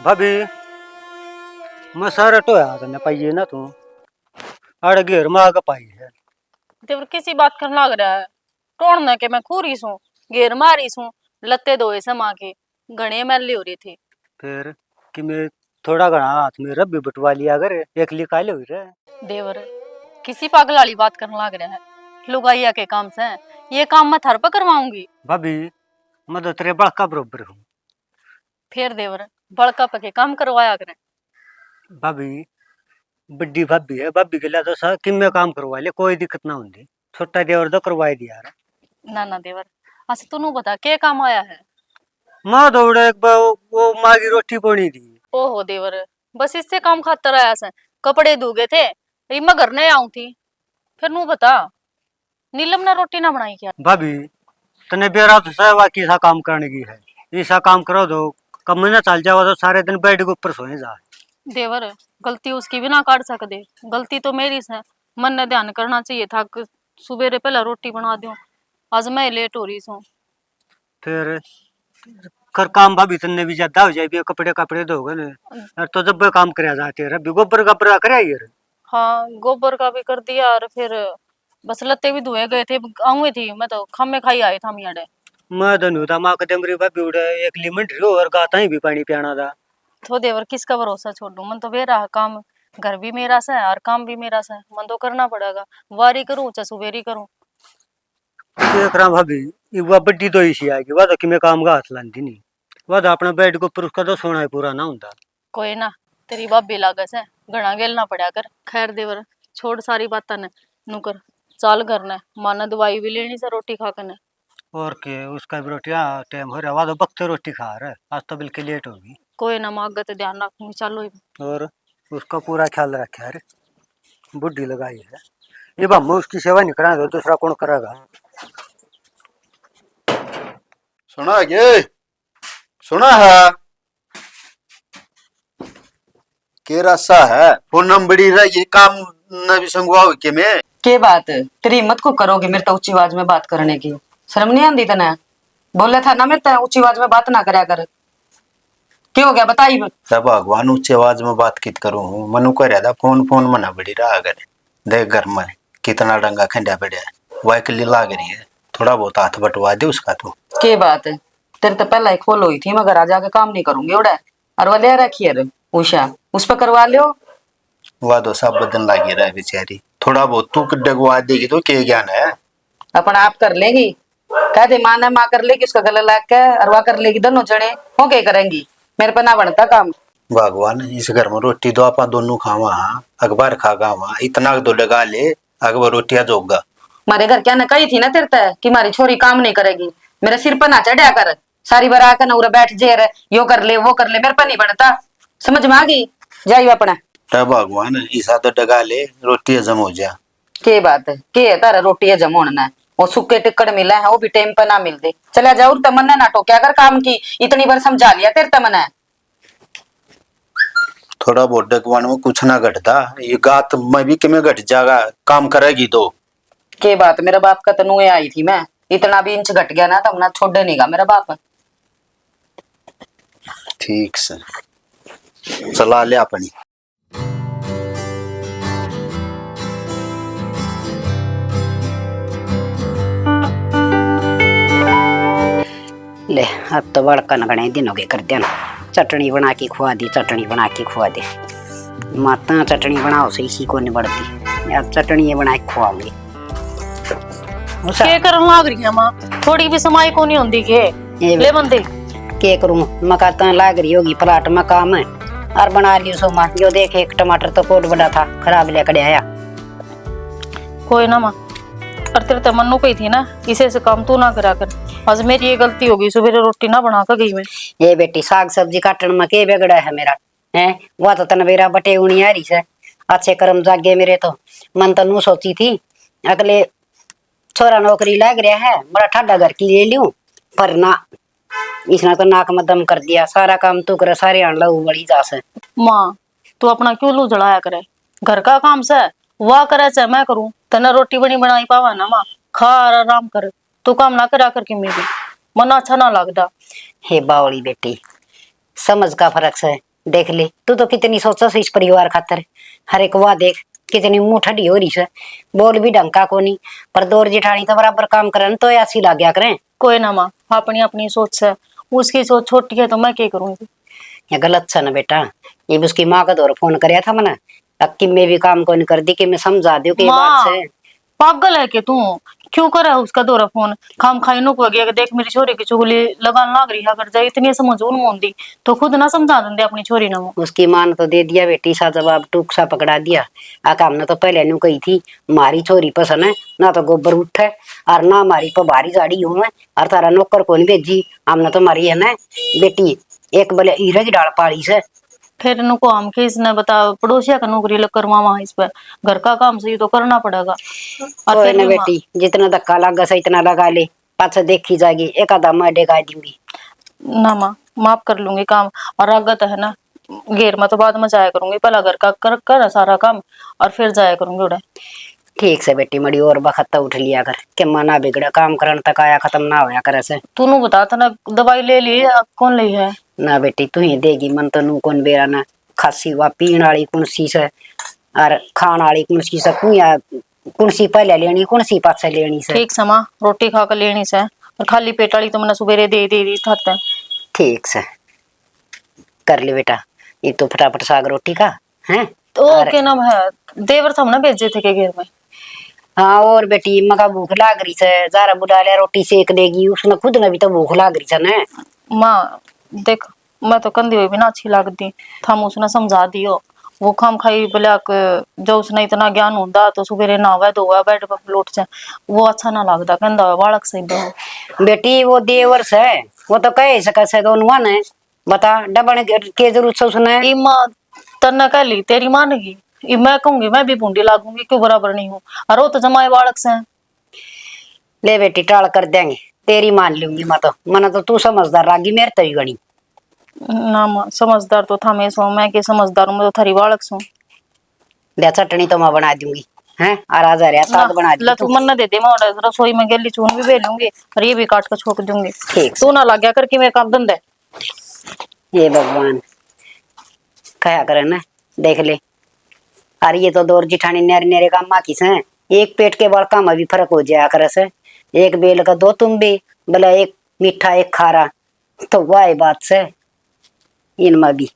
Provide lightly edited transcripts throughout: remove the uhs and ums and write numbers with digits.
भाभी मैं सारा टोया था पाइए ना तू आड़ घेर में आग पाई है। देवर किसी बात करने लग रहा है। टोड़ने के मैं खूरी सू, घेर मारी सू, लत्ते धोए समा के घने मैली हो रही थी। फिर कि मैं थोड़ा घना हाथ में रब भी बटवा लिया कर एकली काले हुई रहे। देवर किसी पागल वाली बात करने लग रहा है। लुगाइया के काम से ये काम मैं थर पर करवाऊंगी। भाभी मैं तो तेरे बड़का बरोबर हूँ। फिर देवर बड़का पके काम करवाया करें। भाभी बड्डी भाभी है, भाभी के लिए तो सर कि मैं काम करवा ले, कोई दिक्कत ना होती। छोटा देवर तो करवाई दिया यार। ना ना देवर अच्छा तू बता के काम आया है। माँ दौड़े एक बार वो माँ की रोटी पड़ी थी। ओहो देवर बस इससे काम खातर आया से। कपड़े धोगे थे रिमा घर नहीं आऊं थी। फिर नू बता नीलम ने रोटी ना बनाई क्या। भाभी तने बेरा तो सहवा की सा काम करने की है, ऐसा काम करो तो कब महीना चल जाओ तो सारे दिन बेड के ऊपर सोए जा। देवर गलती उसकी भी ना काट सकते, गलती तो मेरी से। मन ने ध्यान करना चाहिए था कि सुबेरे पहले रोटी बना दूं। आज मैं लेट हो रही हूँ। फिर कर काम भाभी तन्ने भी ज्यादा हो जाए, कपड़े कपड़े धोगे ना और तो जब काम करे जाते रहे गोबर कपड़ा करे यार। हाँ गोबर का भी कर दिया और फिर बस लत्ते भी धोए गए थे। आऊंगी थी मैं तो खामे खाई आई था मियाड़े। मैं तो नहीं था माँ कदम मेरी भाभी उड़े एक लिमिट रो और गाता ही भी पानी पियाना था। तो देवर किसका भरोसा छोड़ दूं। मन तो मेरा काम घर भी मेरा सा है और काम भी मेरा सा है। मन तो करना पड़ेगा। वारी करूं चाहे सुबेरी करूं। देख रहा भाभी ये वह बड्डी तो इसी आएगी, वह तो कि मैं काम का हाथ लाती नहीं, वह तो अपना बेड के ऊपर उसका तो सोना ही पूरा ना होता। कोई ना तेरी भाभी लागस है घना गेलना पड़ा कर। खैर देवर छोड़ सारी बात ने नुकर चाल करना माना दवाई भी लेनी से रोटी खा कर। और के उसका भी रोटी हाँ टाइम हो रहा, वह तो वक्त रोटी खा रहा है, आज तो बिल्कुल लेट होगी। कोई ना मागत ध्यान रखूंगी। चलो और उसका पूरा ख्याल रखे है, बुढ़ी लगाई है। ये हम उसकी सेवा नहीं करा तो दूसरा कौन करेगा। सुना के सुना है के रास्ता है फोन नंबर बड़ी रहा ये काम न भी संगवाओ के मैं के बात तेरी हिम्मत को करोगे मेरे तो ऊंची आवाज में बात करने की शर्म नहीं आती तने। बोले था ना मेरे ऊंची आवाज में बात ना करया कर। क्या हो गया बताई। भगवान ऊंची आवाज में बात कित करूं हूं मनु कर था फोन फोन मना बड़ी रहा अगर देख घर में कितना डंगा खंडा पड़ा है वह के लिए लाग रही है, थोड़ा बहुत हाथ बटवा दे उसका। तो के बात है तेरे तो पहला ही खोल हुई थी मगर आज आके काम नहीं करूंगी उड़ा और वो ले रखी है उषा उस पर करवा लियो। वह तो सब बदन लागी रहा है बेचारी, थोड़ा बहुत तू डगवा देगी तो क्या ज्ञान है। अपना आप कर लेगी कह दे माँ ने माँ कर लेगी उसका गला लाग के और वह कर लेगी दोनों जने हो क्या करेंगी। मेरे पर ना बनता काम। भगवान इस घर में रोटी तो आप दोनों खावा अखबार खागा वहां इतना तो डगा ले अखबार रोटियां जोगा। मारे घर क्या न कही थी ना तेरे ते कि मारी छोरी काम नहीं करेगी। मेरे सिर पर ना चढ़िया कर सारी बार आकर नौरा बैठ जे रे यो कर ले वो कर ले मेरे पर नहीं बनता। समझ में आ गई जाइयो अपना। भगवान ईसा तो डगा ले रोटी हजम हो जा। के बात है के है तारा रोटी है जमोन ना वो सुक्के टिक्कड़ मिला है वो भी टाइम पर ना मिलते। चला जाऊर तमन्ना ना टोक्या कर काम की इतनी बार समझा लिया तेरे तमन्ना। थोड़ा बहुत डगवान में कुछ ना घटता ये गात में भी किमें घट जाएगा काम करेगी तो। के बात मेरा बाप का तनु आई थी मैं इतना भी इंच घट गया ना तो हमने छोड़े नहीं गा मेरा बाप। ठीक से चला ले अपनी। ले अब तो बड़का घने दिन हो गए कर दिया ना। चटनी बना के खुआ दी चटनी बना के खुआ दे माता चटनी बनाओ से इसी को नहीं बढ़ती अब चटनी बना के खुआऊंगी। के करन लाग रही है मां थोड़ी भी समाई को नहीं होंदी के ले बंदे के करूं मकाता लाग रही होगी प्लाट में काम है और बना लियो सो मां जो देख एक टमाटर तो कोट बड़ा था खराब लेकर आया। कोई ना मां और तेरे तो मन्नू कही थी ना इसे से काम तू ना करा कर। आज मेरी ये गलती होगी सुबह रोटी ना बना कर गई मैं। ये बेटी साग सब्जी काटन में के बिगड़ा है मेरा है वह तो तन मेरा बटे उनी आ रही है अच्छे कर्म जागे मेरे तो मन तो नू सोची थी अगले छोरा नौकरी लग रहा है बड़ा ठाडा घर की ले लूं पर ना इसने तो नाक में दम कर दिया सारा काम तू करे सारे आन लहू बड़ी जा से। मां तू अपना क्यों लू जलाया करे घर का काम से वाह करे चाहे मैं करूं तना रोटी बनी बनाई पावा ना मां खा और आराम कर तू काम ना करा कर कि मेरी मन अच्छा ना लगता। हे बावली बेटी समझ का फर्क है देख ले तू तो कितनी सोचा इस परिवार खातर। हर एक वाह देख कितनी मुंह ठंडी हो रही है। बोल भी ढंग का कोनी पर दौर जेठानी तो बराबर काम करन तो ऐसी लाग गया करें। कोई ना माँ, अपनी अपनी सोच है, उसकी सोच छोटी है तो मैं क्या करूंगी। ये गलत था ना बेटा। ये भी उसकी माँ का दौर फोन कराया था मैंने, अक्की में भी काम कौन कर दी कि मैं समझा दूं कि ये बात माँ से। पागल है कि तू, क्यों करे उसका दौरा फोन। खाम खाई नो को गया कि देख मेरी छोरी की चुगली लगान लाग रही है, अगर जाए इतनी समझ उन मोंदी तो खुद ना समझा देंगे अपनी छोरी ने। वो उसकी माँ ने तो दे दिया बेटी सा जवाब, टूक सा पकड़ा दिया। आका हमने तो पहले नु कही थी मारी छोरी पसंद है ना तो गोबर उठे और ना मारी पर भारी जाड़ी हूं मैं और तारा नौकर कौन भेजी। हमने तो मारी है ना बेटी एक बले हीरे की डाल पाड़ी से। फिर इनको हम के इसने बता पड़ोसिया का नौकरी लग करवा वहां इस पर घर का काम सही तो करना पड़ेगा। और कोई फिर ना भी माँ, बेटी जितना धक्का लगा सा इतना लगा ले, पाछे देखी जाएगी एक आधा मैं डेगा दूंगी। ना माँ माफ कर लूंगी काम, और आगत है ना घेर में तो बाद में जाया करूंगी, पहला घर का कर सारा काम और फिर जाया करूंगी उड़े। ठीक से बेटी मड़ी और बखत उठ लिया कर के मना बिगड़ा काम करन तक आया खत्म ना होया करे से। तूने बता था ना दवाई ले ली, अब कौन ली है। ना बेटी तू ही देगी मन तो नू कौन बेरा ना खासी वा पीण वाली कुणसी से और खाण वाली कुणसी से कुया कुणसी पहले लेनी कुणसी पाछे लेनी से। ठीक समा रोटी खा कर लेनी से, और खाली पेट वाली तो मैंने सुबेरे दे दी खाते। ठीक से कर ले बेटा, ये तो फटाफट साग रोटी का है। तो क्या नाम है, देवर था ना भेजे थे के घेर में। हाँ और बेटी मका भूख लाग रही से, जारा बुला लिया रोटी सेक देगी, उसने खुद ने भी तो भूख लाग रही से ना। माँ देख मैं तो कंधी हुई भी ना अच्छी लगती, थम उसने समझा दियो। वो खाम खाई ब्लैक जो उसने इतना ज्ञान होता तो सुबेरे नहावे धोवे बेड पर लौट जाए, वो अच्छा ना लगता कहता बालक सही दो। बेटी वो देवर से वो तो कह सके से दोनों ने बता डबल के जरूरत से उसने। ई माँ तन्ना कह ली तेरी मानेगी, ई मैं कहूंगी मैं भी बूंदी लागूंगी क्यों बराबर नहीं हूँ, और वो तो जमाए बालक से। ले बेटी टाल कर देंगे तेरी मान लूंगी मैं तो, मना तो तू समझदार रागी मेरे तभी गणी। ना माँ समझदार तो था मैं सो, मैं के समझदार हूँ, मैं तो थारी बालक सू। ले चटनी तो मैं बना दूंगी हैं और आ जा रहा साग बना दी तू मन ना दे दे, मैं रसोई में गेली चून भी बेलूंगी और ये भी काट कर छोक दूंगी। ठीक तू ना लग गया कर कि मेरे काम धंधे। ये भगवान कहा करे ना देख ले। और ये तो दौर जिठानी नेरे नेरे काम माकी से एक पेट के बड़का में भी फर्क हो जाया करे से। एक बेल का दो तुम भी भला एक मीठा एक खारा तो वाह बात से इनमें भी।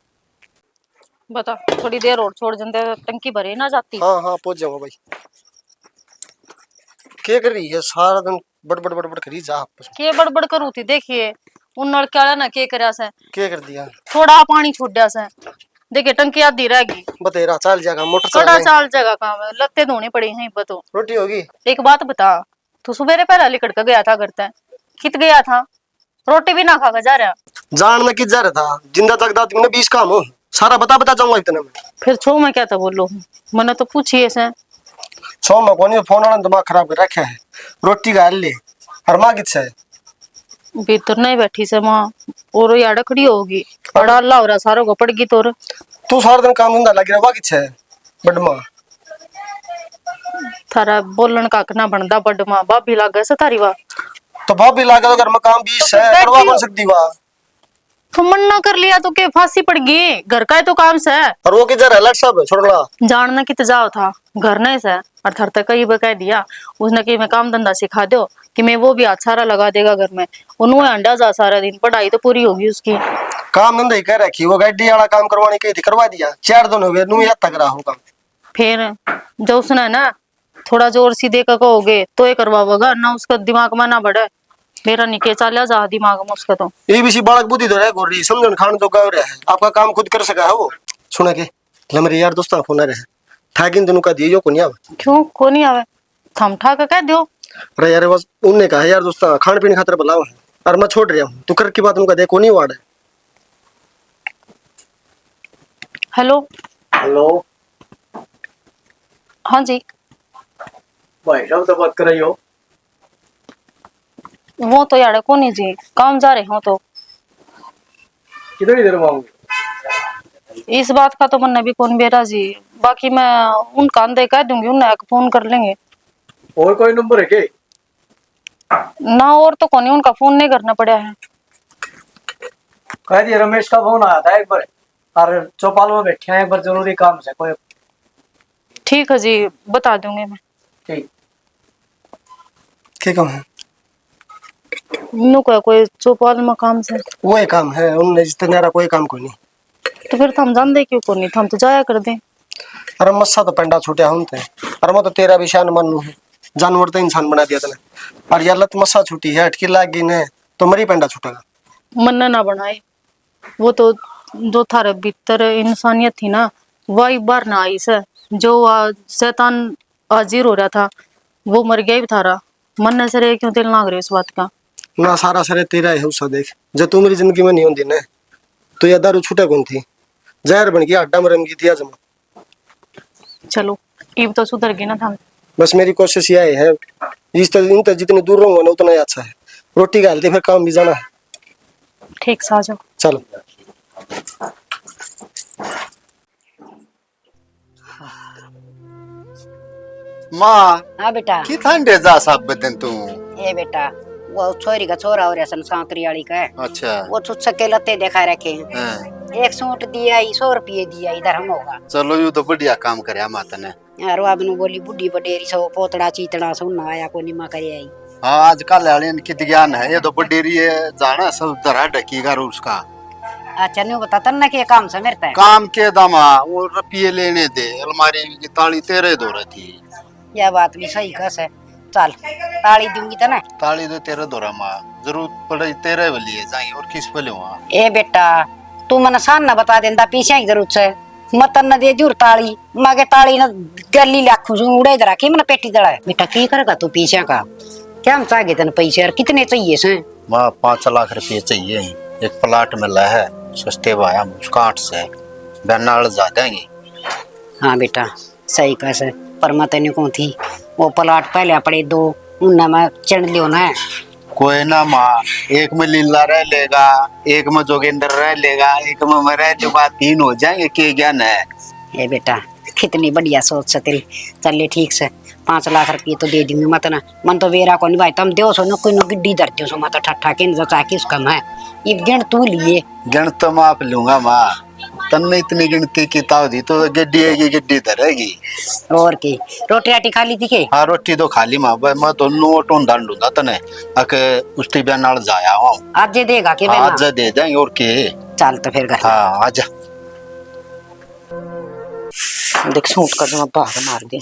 बता थोड़ी देर और छोड़ जंदे टंकी भरे ना जाती। हाँ हाँ पहुंच जाऊंगा भाई। क्या कर रही है सारा दिन बड़बड़ बड़बड़ करी जा आपस में। के बड़बड़ करू थी देखिए उन नलके वाला ना के करया से, क्या कर दिया थोड़ा पानी छूट दिया से, देखिए टंकी आधी रह गई। बतेरा चल जाएगा मोटर कड़ा चलाएंगे। चाल जगह काम है, लगते धोने पड़े हैं बतो। रोटी होगी। एक बात बता, तू सुबेरे पहला लिकड़ के गया था घर ते, कित गया था, रोटी भी ना खा के जा रहा। जान में किस जा रहा था जिंदा जगदा तुमने 20 काम हो सारा बता जाऊंगा इतने में। फिर छो मैं क्या था बोलो, मैंने तो पूछिए से। सो में कोनी फोन वाला दिमाग खराब कर रखा है। रोटी गाल ले और मां किससे है? भीतर नहीं बैठी से माँ, और यार खड़ी होगी बड़ा अल्लाह हो रहा सारों को पड़गी तोर। तू सारा दिन काम धंधा लग रहा वा किससे है बड़मा। थारा बोलन का ना बनदा बड़ माँ भाभी लागे से थारी वाह। तो भाभी लागे तो घर में काम 20 है करवा कौन सकती वा। तो मन्ना कर लिया तो के फांसी पड़ गई, घर का ही तो काम से। और वो किधर है लट सब छोड़ला जानना कित जाओ था घर नहीं से, और थर तक कई बकह दिया उसने कि मैं काम धंधा सिखा दो कि मैं वो भी हाथ सारा लगा देगा घर में। उन्होंने अंडा जा सारा दिन पढ़ाई तो पूरी होगी उसकी। काम धंधा ही कर रखी वो गड्डी वाला काम करवाने कही थी करवा दिया 4 दिन हो गए नू याद तक रहा होगा। फिर जो उसने ना थोड़ा जोर सी देकर कहोगे तो ये करवाओगा ना, उसका दिमाग में ना बढ़े। मेरा निके चालिया जा दिमाग में उसका तो। ये भी सी बालक बुद्धि तो रह गोरी समझन खान तो गाँव रहा है आपका काम खुद कर सका है वो। सुना के मेरे यार दोस्त फोन रहे ठाकिन दोनों का दियो को नहीं आवे। क्यों को नहीं आवे, थम ठा के कह दियो। अरे यार बस उनने कहा यार दोस्त खान पीने खातर बुलाओ है और मैं छोड़ रहा हूँ तू कर की बात उनका देखो नहीं वार्ड है। हेलो हेलो हाँ जी। भाई साहब से बात कर रही हो। वो तो यार को नहीं जी काम जा रहे हो तो कितनी देर में आऊंगी। इस बात का तो मन भी कौन बेरा जी, बाकी मैं उनका अंदर कह दूंगी उन्हें फोन कर लेंगे। और कोई नंबर है क्या। ना और तो कौन, उनका फोन नहीं करना पड़ा है। कह दिया रमेश का फोन आया था एक बार और चौपाल में बैठे हैं, एक बार जरूरी काम से कोई। ठीक है जी, बता दूंगी मैं। ठीक। क्या काम है? नु का कोई चौपाल में काम से। वही काम है उनने, जितना कोई काम कोई नहीं। तो फिर थम जान दे क्यों को नहीं, थम तो जाया कर दे। अरे मस्सा तो पेंडा छूटे हम थे। अरे मैं तो तेरा भी शान मानू है, जानवर तो इंसान बना दिया तने। और ये लत मस्सा छूटी है, अटकी लाग गई ने तो मरी पेंडा छूटेगा। मन ना बनाए, वो तो जो थारे भीतर इंसानियत थी ना, वही बार ना आई से। जो शैतान हाजिर हो रहा था वो मर गया भी थारा। मन से रे क्यों दिल नाग रहे उस बात का। ना सारा सरे तेरा है उसा देख, जब तू मेरी जिंदगी में नहीं होती ना तो ये दारू छूटे कौन थी, जहर बन गया, अड्डा मरम की थी आज। चलो इब तो सुधर गई ना थम। बस मेरी कोशिश यही है, इस तरह इन जितनी दूर रहूंगा ना उतना ही अच्छा है। रोटी का हल्दी फिर काम भी जाना है। ठीक से आ जाओ। चलो। माँ हाँ बेटा। की ठंडे जा सब बदन तू। ए बेटा, वो छोरी का छोरा हो रहा सन सांकरी वाली का है। अच्छा। वो छुच्छक के लत्ते दिखा रखे हैं। हाँ। एक सूट दिया 100 रुपये दिया, इधर हम होगा। चलो यू तो बढ़िया काम करया माता ने। यार वो आपने बोली बुढ़ी बडेरी सो पोतड़ा चीतड़ा सुनना आया को निमा करे आई। हाँ आजकल वाले की ज्ञान है, ये तो बडेरी है जाना सब तरह ढकीगा उसका। अच्छा नहीं बता तन्ना के काम से मेरे तक। काम के दामा वो रुपये लेने दे, अलमारी की ताली तेरे दो रही थी। यह बात भी सही कस है। चल ताली दूंगी तो ना। ताली तो तेरे दो माँ, जरूरत पड़े तेरे लिए जाए और किस पे वहाँ। ए बेटा तू मन सान ना बता देंदा पीछे की जरूरत है। मत न दे जूर ताली मागे ताली न गली लाखों से उड़े जरा की मन पेटी दड़ा है। बेटा की करेगा तू पीछे का, क्या हम चाहिए तन पैसे और कितने चाहिए से? माँ 5 लाख रुपये चाहिए, एक प्लाट मिला है सस्ते भाया मुस्काट से, बेनाल जा देंगे। हाँ बेटा सही कस है, पर मत नहीं कौन थी वो प्लाट पहले पड़े 2 उन्ना में चढ़ लियो ना। कोई ना माँ, एक में लीला रह लेगा, एक में जोगिंदर रह लेगा, एक में मैं रह लूंगा, 3 हो जाएंगे। के ज्ञान है। ए बेटा कितनी बढ़िया सोच से तेरी। चलिए ठीक से 5 लाख रुपये तो दे दूंगी। मत ना मन तो वेरा को नहीं भाई, तुम दो सो न कोई न गिड्डी धरते हो सो मत ठट्ठा के न चाकी उसका मैं ये गिन तू लिए। गिन तो माप लूंगा माँ, तन्ने इतनी गिनती की ताव दी तो गड्डी है गड्डी धरेगी। और की रोटी राटी खा ली थी के? हाँ रोटी तो खाली माँ, मैं तो नोट ढूंढूंगा तने अके उसकी बेनाल जाया हूँ। आज जे देगा के आज दे देंगे और के। चल तो फिर घर। हाँ आजा। देख सूट का जो बाहर मार दे।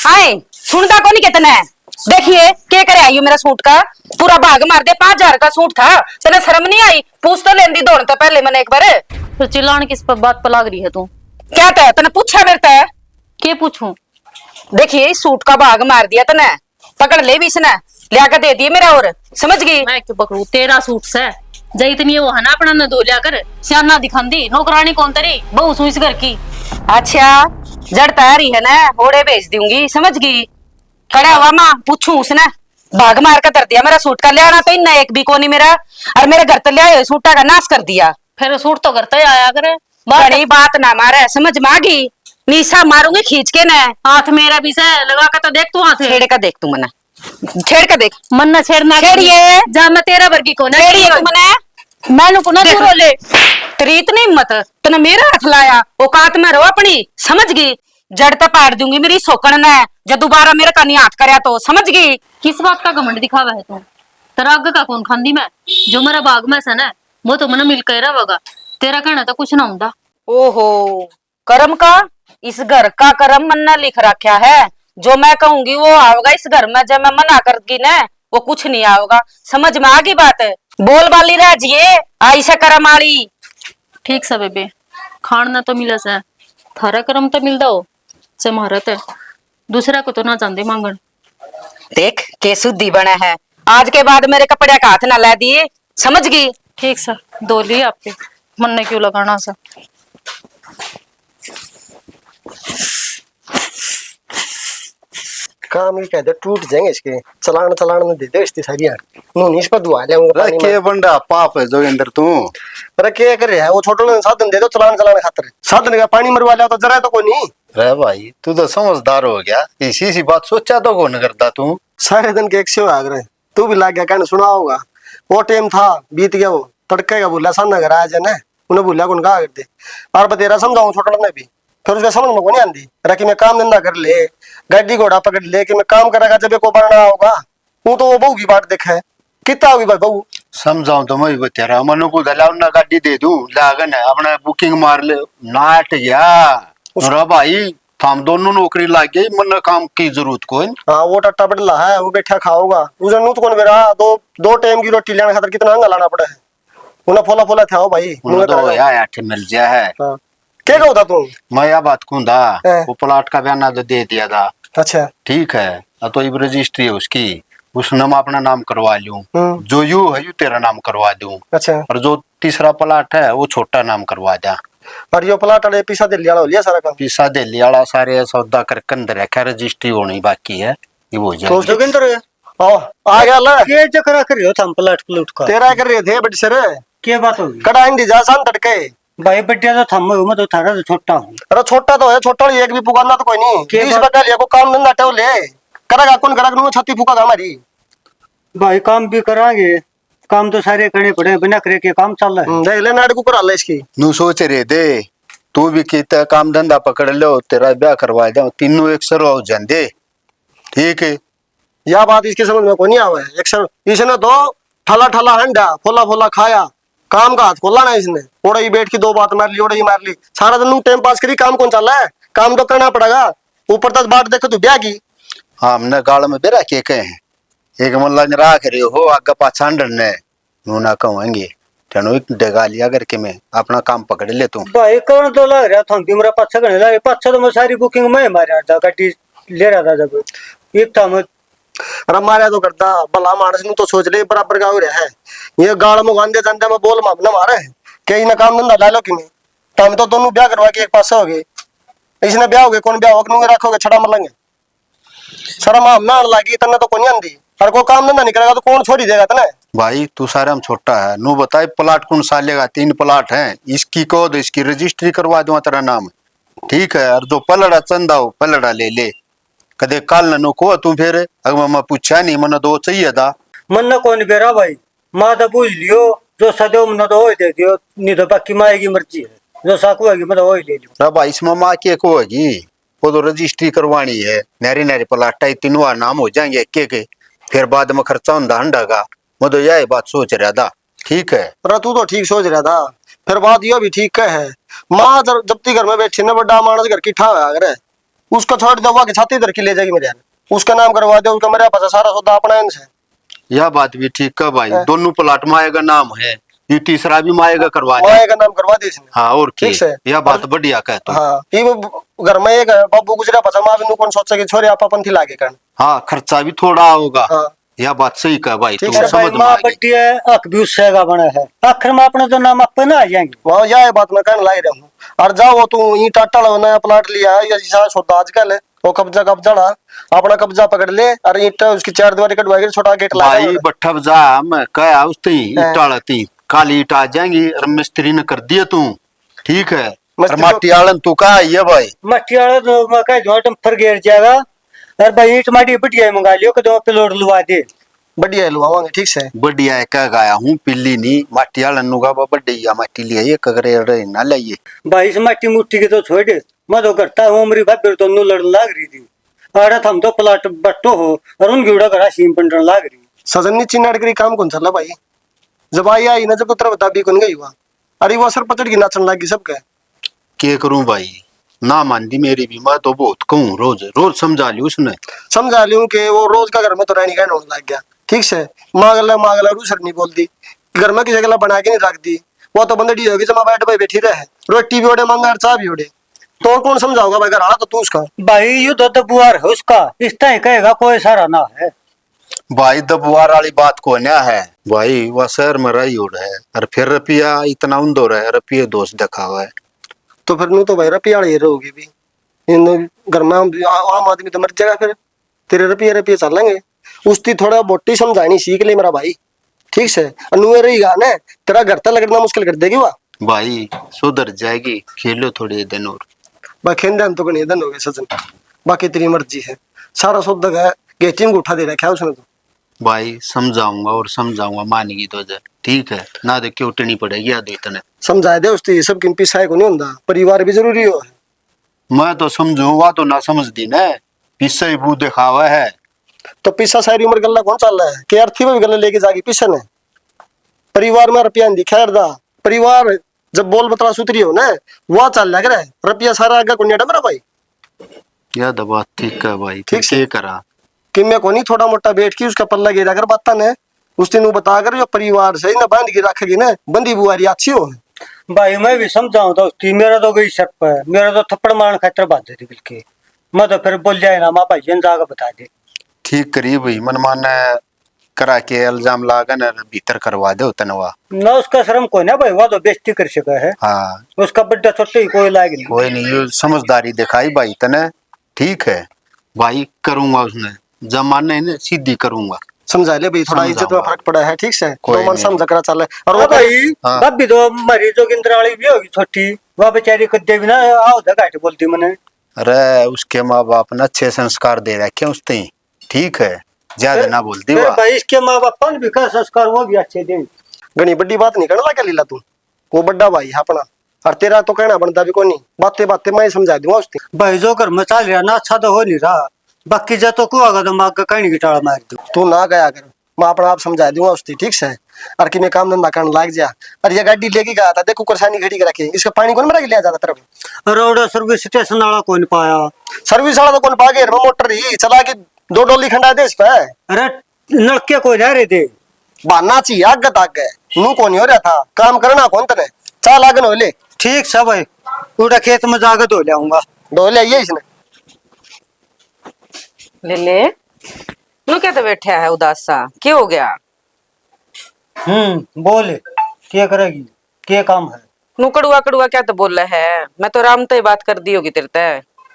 आए सुनता को नहीं कितना है। देखिए क्या करे आई मेरा सूट का पूरा भाग मार दे। 5000 का सूट था, तेरे शर्म नहीं आई? पूछ तो लेंदी दौड़ तो पहले मैंने एक बार। फिर चिल्लाने किस पर बात पर लाग रही है तू? क्या था तने पूछा मेरे तय? के पूछूं? देखिए इस सूट का भाग मार दिया तने, पकड़ ले भी इसने, लिया के दे दिए मेरा। और समझ गई? मैं क्यों पकड़ू, तेरा सूट से जई इतनी वो है ना अपना न धो लिया कर। सियाना दिखांदी नौकरानी कौन तेरी बहू सु इस घर की। अच्छा जड़ तैयारी है ना, ओड़े भेज दूंगी। समझ गई? खड़ा हुआ माँ पूछू उसने भाग मार कर दिया मेरा सूट का। लिया तो इन्ना एक भी को नहीं मेरा, और मेरे घर तो लिया सूटा का नाश कर दिया। फिर सूट तो करता ही आया करे। बड़ी बात ना मारे, समझ में आ गई? नीसा मारूंगी खींच के ना। हाथ मेरा भी से लगा के तो देख तू हाथ छेड़ का देख तू मना, छेड़ का देख। मन न छेड़ना। छेड़िए जा मैं तेरा वर्गी को ना छेड़िए तू मना। मैनू को ना तू रोले। तेरी इतनी हिम्मत तूने मेरा हाथ लाया, औकात में रहो अपनी। समझ गई? जड़ तो पाड़ दूंगी मेरी सोकन ने, जब दोबारा मेरे कनी हाथ करया तो। समझ गई? किस बात का घमंड दिखावा है तू? तेरा आग का कौन खांदी मैं? जो मेरा बाग में से ना वो तो मन मिल कर रहेगा। तेरा कहना तो कुछ ना होता। ओहो कर्म का, इस घर का कर्म मन ने लिख रखा है। जो मैं कहूंगी वो आएगा इस घर में, जब मैं मना करगी ना वो कुछ नहीं आएगा। समझ में आ गई बात? बोल बाली रह जिए आई से कर्म आली। ठीक से बेबे, खान ना तो मिला से, थारा कर्म तो मिलता हो से महारत है। दूसरा को तो ना चांदे मांगन। देख के शुद्धि बना है, आज के बाद मेरे कपड़े का हाथ ना ला दिए। समझ गई? ठीक सा दो लिए आपके मन ने क्यों लगाना सा। काम ही कहते टूट जाएंगे इसके, चलान चलान में दे दे इसकी सारी यार। इस पर दुआ ले के बंडा पाप है जोगिंदर तू। अरे क्या कर रहा है वो, छोटे साधन दे दो चलान चलाने खातर। साधन का पानी मरवा लिया तो जरा तो कोई नहीं। रे भाई तू तो समझदार हो गया, इसी सी बात सोचा तो कौन करता तू। सारे दिन के एक से आग रहे, तू भी लाग गया कहने सुना होगा। वो टाइम था बीत गया, वो तड़के का बोला सा नगर आ जाना उन्हें भूलिया कौन कहा कर दे। और बतेरा समझाऊं छोटा ने भी, फिर उसका समझ में को नहीं आती रखी मैं काम धंधा कर ले, गाड़ी घोड़ा पकड़ ले कि मैं काम करेगा जब को बनना होगा। वो तो वो बहू की बात देखा है कितना होगी भाई बहू। समझाऊं तो मैं बतेरा मनु को दलाव ना गाड़ी दे दूं लागन है अपने बुकिंग मार ले नाट गया रे भाई। हम दोनों नौकरी लाग गई मन काम की जरूरत कोई। हाँ वो टट्टा बटला है वो बैठा खाओगा उसे नूत कौन बेरा दो टाइम की रोटी लेने खातर कितना लाना पड़ा है। उन्हें फोला फोला था भाई उन्हें तो यार आठ मिल जा है। हाँ। क्या कहता तू? मैं यह बात कहूँगा वो प्लाट का बयाना तो दे दिया था। अच्छा ठीक है तो ये रजिस्ट्री है उसकी, उस नाम अपना नाम करवा लूं, जो यू है यू तेरा नाम करवा दूं। अच्छा और जो तीसरा प्लाट है वो छोटा नाम करवा दे। और यो प्लाट वाले पीसा दिल्ली वाला हो लिया सारा काम। पीसा दिल्ली वाला सारे सौदा करके अंदर रखा, रजिस्ट्री होनी बाकी है ये हो तो जाएगी। जोगिंदर ओ आ गया ले ये चक्कर कर रहे हो हम प्लाट प्लूट का? तेरा कर रहे थे बड़ी सर क्या बात होगी कड़ा इंडी जा सान तड़के। भाई बड्डिया तो थम मैं तो थारा तो छोटा हूँ। अरे छोटा तो है छोटा एक भी पुकारना तो कोई नहीं। के 20 बात? बका लिया को काम धंधा टेव ले करेगा कौन करेगा नु छाती फूका हमारी। भाई काम भी करांगे, काम तो सारे करने पड़े बिना करे के काम चल रहा है। देख ले नाड़ को करा ले इसकी। नू सोच रहे दे तू भी कितना काम धंधा पकड़ लो तेरा ब्याह करवा दे तीनों एक सर हो जाते। ठीक है यह बात इसके समझ में कोई नहीं आवा है। एक सर इसने तो ठला ठला हंडा फोला फोला खाया काम का हाथ खोला ना इसने। ओड़ा ही बैठ के दो बात मार ली ओड़ा ही मार ली सारा दिन टाइम पास करी काम कौन चल रहा है। काम तो करना पड़ेगा ऊपर तक बात देखो तू ब्याह की। हाँ हमने गाल में बेरा के कहे हैं एक मन लग राख रहे हो आगे पाछा डरने नू ना कहेंगे तेनो एक डगा लिया करके मैं अपना काम पकड़ ले तू। भाई कौन तो लग रहा था कि मेरा पाछा करने लगे पाछा तो मैं सारी बुकिंग में मारा था गाड़ी ले रहा था जब एक था मैं। अरे मारा तो करता भला मानस नु तो सोच ले बराबर का हो रहा है। ये गाल में गांधे जानते में बोल मामला मारे कहीं ना काम धंधा ला लो कि नहीं तम तो दोनों ब्याह करवा के एक पास हो गए। इसने ब्याह हो गए कौन ब्याह हो रखोगे छड़ा मलेंगे शर्म आम ना लगी तन्ने तो कोई आंदी और कोई काम धंधा नहीं करेगा तो कौन छोड़ ही देगा तने। भाई तू सारे हम छोटा है नू बताए प्लाट कौन सा लेगा 3 प्लाट है इसकी को दो इसकी रजिस्ट्री करवा दूं तेरा नाम। ठीक है और जो पलड़ा चंदा हो पलड़ा ले ले कदे काल न को तू फिर अगर मैं पूछा नहीं मन दो चाहिए था मन न कौन बेरा भाई माँ तो पूछ लियो जो सदो मन तो हो दे दियो नहीं तो बाकी माँ की मर्जी है जो साकू है मैं तो वही ले लियो। रबा इसमें माँ के को होगी वो तो रजिस्ट्री करवानी है नारी नारी प्लाट तीनों नाम हो जाएंगे के फिर बाद में खर्चा होता हंडा का मैं तो यही बात सोच रहा था। ठीक है अरे तू तो ठीक सोच रहा था फिर बात यह भी ठीक है माँ जब तक घर में बैठी ना बड़ा मानस घर की ठा अगर उसको छोड़ दो कि छाती धर के ले जाएगी मेरे उसका नाम करवा दे उसका मेरे पास सारा सौदा अपना इनसे। यह बात भी ठीक है भाई दोनों प्लाट माए का नाम है ये तीसरा भी माए का करवा दे माए का नाम करवा दे इसने। हाँ और ठीक क्या है यह बात बढ़िया कह तू। हाँ ये घर में एक बाबू गुजरा पचा माँ भी कौन सोचे कि छोरे आपा पंथी लागे कर। हाँ खर्चा भी थोड़ा होगा। हाँ यह बात सही कह भाई तू अरे भाई समझ में माँ आ गई। बड्डी है अख भी उससे का बना है आखिर में अपने तो नाम अपने ना आ जाएंगे। वहाँ यह बात मैं कहने लाई रहा हूँ और जाओ तू ईट आटा नया प्लाट लिया है या सौदा आजकल है वो कब्जा अपना कब्जा पकड़ ले और ईट उसकी 4 दीवारी कटवाएगी छोटा गेट भाई लगा बट्ठा जा मैं कह उसती इटालती काली ईट आ जाएंगी और मिस्त्री ने कर दिया तू। ठीक है और माटी आलन तू कहा है भाई मट्टी वाला तो मैं कह जो टम्पर गिर जाएगा और भाई ईट माटी बढ़िया मंगा लियो कि तो प्लॉट लुवा दे बढ़िया लुवाएंगे। ठीक से बढ़िया है कह गाया हूँ पिल्ली नहीं माटी आलन नुगा बढ़िया माटी लिया कगरे ना लाइए भाई इस मट्टी मुट्टी के तो छोड़ दे मैं तो करता हूँ मेरी भाभी तो नु लड़ लाग रही थी अरे हम तो प्लाट बट्टो हो और उनकी उड़ा करा सीम पंडन लाग रही सजन चिन्ह करी काम कौन चला भाई जब आई ना जब तो तेरा बता भी कौन गई हुआ अरे वो असर पचड़ की नाचन लगी सबके के करूं भाई ना मानती मेरी भी मैं तो बहुत कहूँ रोज रोज समझा ली उसने समझा लूं कि वो रोज का घर में तो रहने का होने लग गया। ठीक से मांगला रूसर नहीं बोल दी घर में की जगह बना के नहीं रख दी वो तो बंदड़ी होगी जमा बैठ भाई बैठी रहे रोटी भी ओढ़े मांगा चाह भी ओढ़े तो और कौन समझाओगा भाई घर तो तू उसका भाई यू तो बुआर है उसका इस तरह कहेगा कोई सारा ना है भाई दबुआर वाली बात को ना है भाई वह शहर में रही उड़ है और फिर रुपया इतना उन्दोर है रुपये दोस्त देखा हुआ है तो फिर नू तो भाई रुपया ही रहोगी भी इन घर में आम आदमी तो मर जाएगा फिर तेरे रुपये चलेंगे उसकी थोड़ा बोटी समझानी सीख ले मेरा भाई। ठीक से अनुए रहेगा ना तेरा घर तक लगना मुश्किल कर देगी वह भाई सुधर जाएगी खेलो थोड़े दिन और भाई खेल तो कहीं दिन हो गए सजन बाकी तेरी मर्जी है सारा सौदा है गेटिंग उठा दे रखा है उसने तो भाई समझाऊंगा और समझाऊंगा मानेगी तो ठीक है ना, देख क्यों टेनी पड़ेगी याद इतने। समझा दे उसकी सबकी पिसाए को नहीं होता, परिवार भी जरूरी हो। मैं तो समझू वा तो ना समझ दी ने, पिस्से ही बू दिखावा है। तो पिसा सारी उम्र गल्ला कौन चल रहा है कि अर्थी में भी गल्ला लेके जागी पीछे ने परिवार में रुपया नहीं खैर दा परिवार जब बोल बतरा सुतरी हो ना वह चल लग रहा है रुपया सारा आगे को नहीं मेरा भाई। याद बात ठीक है भाई, ठीक ठीक है करा कि मैं को नहीं थोड़ा मोटा बैठ के उसका पल्ला गिरा कर बात ने उस दिन वो बता कर जो परिवार से ना बांध के रखेगी ना बंदी बुआरी अच्छी हो। भाई मैं भी समझाऊं तो उसकी, मेरा तो गई शक पे, मेरा तो थप्पड़ मारने खातिर बांध देती बिल्कुल। मैं तो फिर बोल जाए ना माँ भाई जाकर बता दे। ठीक करी भाई, मन माने करा के इल्जाम लागन और भीतर करवा दे तनवा ना उसका शर्म कोई ना भाई, वह तो बेइज्जती कर सका है। हाँ उसका बड्डा छोटे ही कोई लायक नहीं। कोई नहीं, ये समझदारी दिखाई भाई तने, ठीक है भाई करूंगा उसने जमाने ने सीधी करूंगा। समझा ले भाई, थोड़ा इज्जत में फर्क पड़ा है ठीक से कोई तो मन नहीं। समझ कर चल। और ओ वो भाई हाँ। भाभी तो मरी जोगिंद्राली भी होगी छोटी, वह बेचारी कद्दे भी ना आओ घाट बोलती मैंने। अरे उसके माँ बाप ने अच्छे संस्कार दे रखे उसते ही, ठीक है ज्यादा ना बोलती फिर वाह। भाई इसके माँ बाप ने भी का संस्कार वो भी अच्छे दे। घनी बड़ी बात नहीं करना लगा लीला तू, वो बड़ा भाई है अपना और तेरा तो कहना बनता भी कोई नहीं, बातें बातें मैं समझा दूंगा उसने। भाई जो कर मचा लिया ना अच्छा तो हो नहीं रहा, बाकी जा तो को आगा दिमाग का कहीं गिटाड़ा मार दू। तू ना गया कर, मैं अपना आप समझा दूंगा उसकी ठीक से। और कि मैं काम धंधा करने लाग जा। और ये गाड़ी लेके गया था देखो कुरसानी घड़ी के रखे, इसका पानी कौन बना के लिया जाता तरफ। रोड सर्विस स्टेशन वाला कौन पाया। सर्विस वाला तो कौन पा गया, मोटर ही चला के 2 डोली खंडा दे इस पे। अरे नलके को जा रहे थे बहाना चाहिए आगे तक नू कौन हो रहा था, काम करना कौन तने चाल आगन हो ले। ठीक सब भाई, पूरा खेत में जाकर धो लियाऊंगा। डोले ये इसने ले ले नू क्या तो बैठा है उदास सा, क्या हो गया? बोल क्या करेगी, क्या काम है। नू कड़ुआ कड़ुआ क्या तो बोल रहा है, मैं तो राम तो बात कर दी होगी तेरे ते।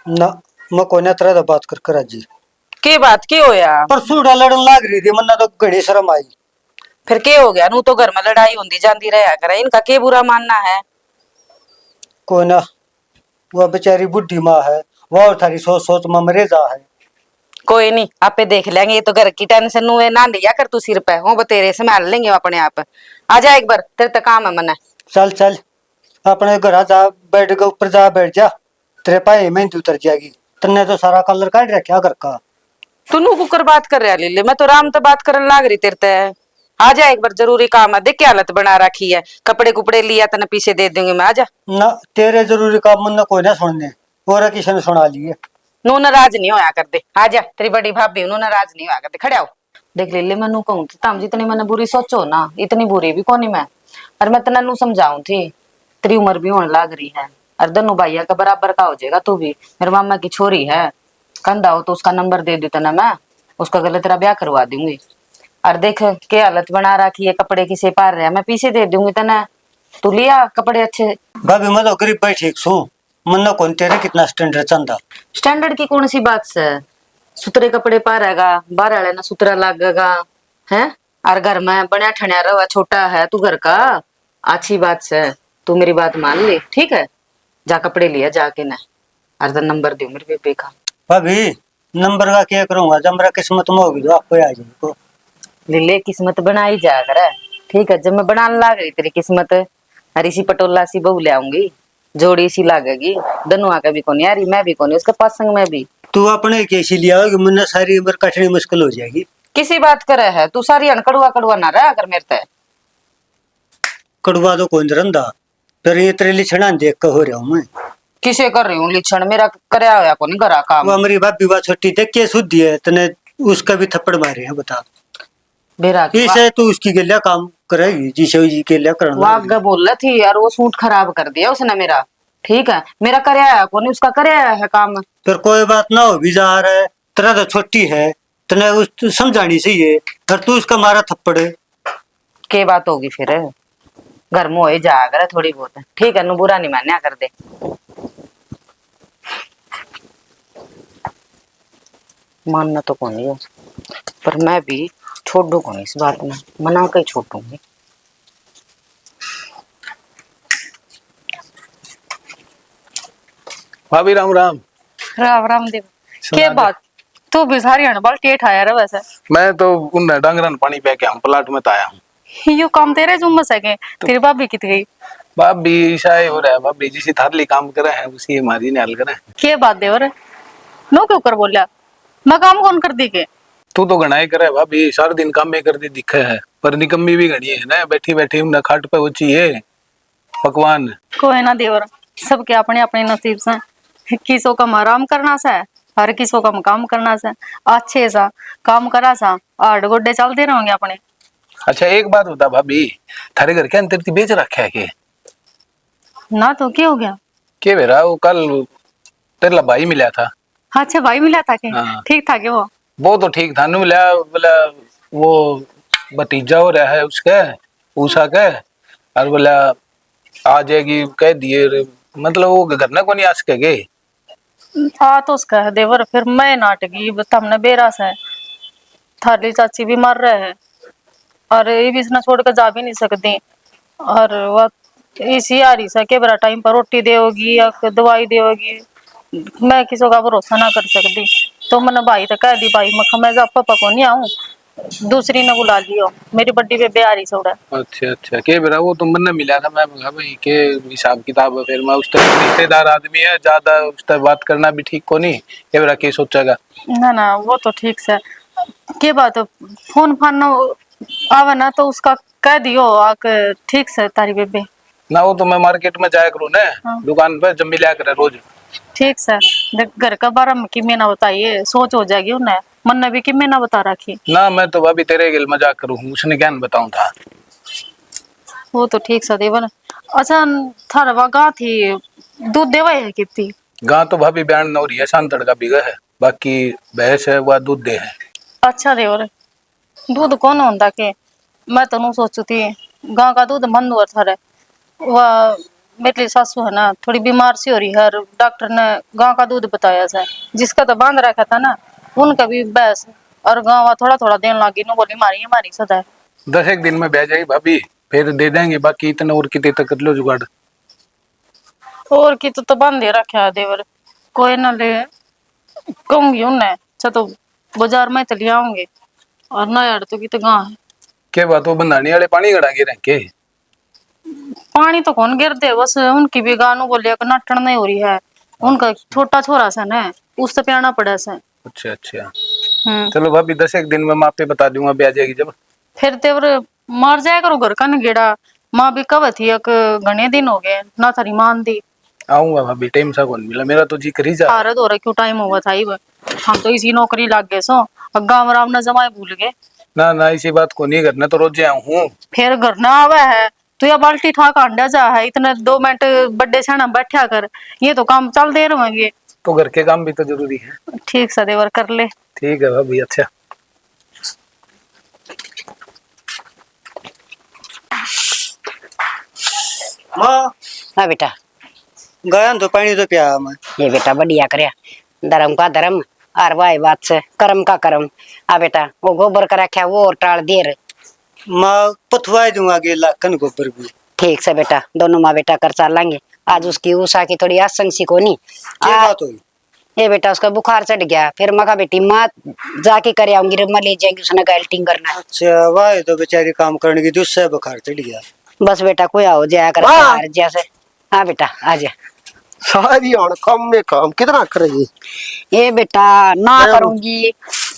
ना मैं कोई ना तरह बात कर कर जी के बात की होया? परसों लड़न लाग रही थी मन्ना तो घड़ी शर्म आई। फिर के हो गया? नू तो घर में लड़ाई होती जाती रहा करे, इनका के बुरा मानना है? कोई ना, वह बेचारी बुढ़ी माँ है, वह और थारी सोच सोच में मरे जा है। कोई नहीं आपे देख लेंगे, ये तो घर की टेंशन नू ना लिया कर तू सिर पे, वो तेरे संभाल लेंगे अपने आप। आ जा एक बार, तेरे तो काम है मने। चल चल अपने घर जा, बेड के ऊपर जा बैठ जा, तेरे पाए मेहंदी उतर जाएगी। तन्ने तो सारा कलर काट रखा घर का। तू नू कुकर बात कर रहा लीले, मैं तो राम तो बात करने लाग रही तेरे ते। आ जा एक बार, जरूरी काम है, देख क्या हालत बना रखी है, कपड़े कुपड़े लिया तने पीछे दे दूंगी मैं। आ जा। ना तेरे जरूरी काम मन कोई ना सुनने, और किसी ने सुना लिए। नू नाराज नहीं होया कर दे, आ जा, तेरी बड़ी भाभी नू नाराज नहीं होया कर दे, खड़े आओ। देख लीले मैं नू कहूं थी तम जितनी मैंने बुरी सोचो ना, इतनी बुरी भी कोनी मैं। और मैं तना नू समझाऊं थी, तेरी उम्र भी होने लाग रही है, और दोनों भाइया का बराबर का हो जाएगा। तू भी मेरे मामा की छोरी है, कंधा हो तो उसका नंबर दे दी तना मैं, उसका गले तेरा ब्याह करवा दूंगी। और देख के हालत बना रखी है, कपड़े किसे पार रहा, मैं पीछे दे दूंगी तना, तू लिया कपड़े अच्छे। भाभी मैं तो गरीब भाई ठीक छू, मन्ना कौन तेरे कितना स्टैंडर्ड चंदा। स्टैंडर्ड की कौन सी बात से, सुतरे कपड़े पारेगा, बाहर वाले ना सुतरा लागेगा है। और घर में बना ठनिया रवा छोटा है तू घर का, अच्छी बात से तू मेरी बात मान ले, ठीक है। जा कपड़े लिया जाके ना, और तो नंबर दो मेरे बेबे का। भाभी नंबर का क्या करूंगा, जब मेरा किस्मत में होगी तो आपको आ जाएगी। ले किस्मत बनाई जा कर, ठीक है। जब मैं बनाने लाग रही तेरी किस्मत, और इसी पटोला सी बहू ले आऊंगी, जोड़ी सी लागेगी, दोनों का भी कोनी यारी, मैं भी कोनी उसके पास संग में भी। तू अपने कैसी लिया होगी, मुन्ना सारी उम्र कटनी मुश्किल हो जाएगी। किसी बात करे है तू, सारी अनकड़ुआ कड़ुआ ना रहा अगर मेरे ते। कड़वा तो कोई रंदा, फिर ये तेरे लिछना देख कर हो रहा हूँ मैं। किसे कर रही हूँ लिछण, मेरा करया होया कोनी घरा काम। वो हमारी बापी बात छोटी देख के शुद्धि है, तने उसका भी थप्पड़ मारे हैं बता। बेरा इसे तू उसकी गलिया काम करेगी, जिसे जी के लिया करना। वाग बोल रही थी यार, वो सूट खराब कर दिया उसने मेरा, ठीक है। मेरा करया है कोनी, उसका करया है काम। फिर कोई बात ना हो भी जा रहा है, तेरा तो छोटी है, तने उस समझानी चाहिए, और तू उसका मारा थप्पड़ है। के बात होगी फिर, घर में हो जा कर थोड़ी बहुत, ठीक है। नु बुरा नहीं मान्या कर दे। मानना तो कौन है, पर मैं भी छोड़ दू कौन इस बात में, मना कर छोड़ूंगी। भाभी राम राम। राम राम देव। के बात तू भी सारी अनबल टेट आया रे वैसे। मैं तो उन डांगरन पानी पे के हम प्लाट में तो आया हूँ। यू काम तेरे जुम्मे सके तेरी भाभी कित गई भाभी ईशाई हो रहा है, भाभी जिसी थारली काम करे है उसी हमारी ने हल करे। के बात देवर नो क्यों कर बोलिया मैं काम कौन कर दी के तू तो घना ही करे भाभी, सारा दिन काम में कर दी दिखे है, पर निकम्मी भी घनी है ना, बैठी बैठी हमने खाट पे उची है पकवान। कोई ना देवर सबके अपने अपने नसीब से किसों का आराम करना सा हर किसों का काम करना सा अच्छे सा काम करा सा आठ गोड्डे चलते रहोगे अपने। अच्छा एक बात बता भाभी, थारे घर के अंदर की बेच रखा है के? ना तो क्या हो गया के बेरा वो कल तेरा भाई मिला था। अच्छा भाई मिला था के हाँ। ठीक था के वो तो ठीक था, नु मिला बोला वो भतीजा हो रहा है उसके उषा के, और बोला आ जाएगी कह दिए मतलब वो घर ना को नहीं आ सके। आ तो उसका है देवर फिर मैं नाटकी हमने बेरा से थारी चाची भी मर रहे है और ये भी इसने छोड़ कर जा भी नहीं सकती और वह इसी आ रही से के बड़ा टाइम पर रोटी देगी या दवाई देगी मैं किसी का भरोसा ना कर सकती तो मैंने भाई तो कह दी भाई मैं जब पापा को नहीं आऊँ दूसरी ने बुला लियो मेरी बड्डी बेबे आ रही सोड़ा। अच्छा अच्छा के बेरा वो तो मन मिला था, मैं कहा भाई के हिसाब किताब है, फिर मैं उस तरह रिश्तेदार आदमी है ज्यादा उस तरह बात करना भी ठीक को नहीं, के बेरा के सोचेगा। ना ना वो तो ठीक से के बात फोन फान ना आवे ना तो उसका कह दियो आके ठीक से तारी बेबे ना वो तो मैं मार्केट में जाया करूँ ना हाँ। दुकान पे जब मिला करे रोज। ठीक सर देख घर का बारे में किमें ना बताइए सोच हो जाएगी उन्हें मन ने भी किमें ना बता रखी। ना मैं तो भाभी तेरे गिल मजाक करूँ, उसने क्या बताऊं था। वो तो ठीक सा देवन। अच्छा थारा वगा थी दूध देवा है कितनी गां तो भाभी बयान न हो रही है, शांतड़ का बिगा है, बाकी भैंस है वह दूध दे है। अच्छा देवर दूध कौन होता के मैं तो नहीं सोचू थी गां का दूध मन हुआ थारे वह मेरी सासू है ना थोड़ी बीमार सी हो रही है डॉक्टर ने गां का दूध बताया था जिसका तो बांध रखा था ना उनका भी भैंस और गांव थोड़ा थोड़ा देने लगी नो बोली मारी सदा है 10 एक दिन में बह जाएगी भाभी, फिर दे देंगे, बाकी इतने और कितने तक कर लो जुगाड़। और की तो बांध दे रखा है देवर कोई ना ले कहूंगी उन्हें अच्छा तो बाजार में तो ले आऊंगे और ना यार तो की तो गां है के बात वो बंधाने वाले पानी गड़ागे रह के पानी तो कौन गिर दे बस उनकी भी गानू बोलिया नाटन नहीं हो रही है उनका छोटा छोरा सा ना उससे प्याना पड़ा सा। अच्छा अच्छा चलो भाभी 10 एक दिन में मैं आपे बता दूंगा, ब्याह जाएगी जब। फिर तेवर मार जाया करो घर का न गेड़ा माँ भी कब थी एक घने दिन हो गए ना थारी मान दी आऊंगा भाभी, टाइम सा कौन मिला, मेरा तो जी कर ही जा रहा है। भारत हो रहा क्यों टाइम हुआ था हम तो इसी नौकरी लाग गए सो गाँव राम न जमाए भूल गए। ना ना इसी बात को नहीं करना तो रोजे आऊं हूँ। फिर घर ना आवा है तू या बाल्टी ठाक अंडा जा है इतने 2 मिनट बड्डे छाना बैठा कर ये तो काम चल दे रहेंगे। तो घर के काम भी तो जरूरी है। ठीक सा देवर कर ले। ठीक है भाभी अच्छा। माँ हाँ बेटा गया तो पानी तो पिया मैं। ये बेटा बढ़िया करे धर्म का धर्म और वाई बात से कर्म का कर्म। आ बेटा वो गोबर का रखा वो और टाल देर माँ पथवाई दूंगा अगे लाखन गोबर भी। ठीक से बेटा दोनों माँ बेटा कर चाल लेंगे। आज उसकी उषा की थोड़ी आशंसी को नहीं क्या बात हुई? ये बेटा उसका बुखार चढ़ गया फिर मका बेटी माँ जाके करे आऊंगी रे ले जाएंगी उसने गाइल्टिंग करना। अच्छा वाह तो बेचारी काम करने की दूसरा बुखार चढ़ गया। बस बेटा कोई आओ जाया कर जैसे। हाँ बेटा आ जा। सारी और काम में काम कितना करेगी ये बेटा ना करूंगी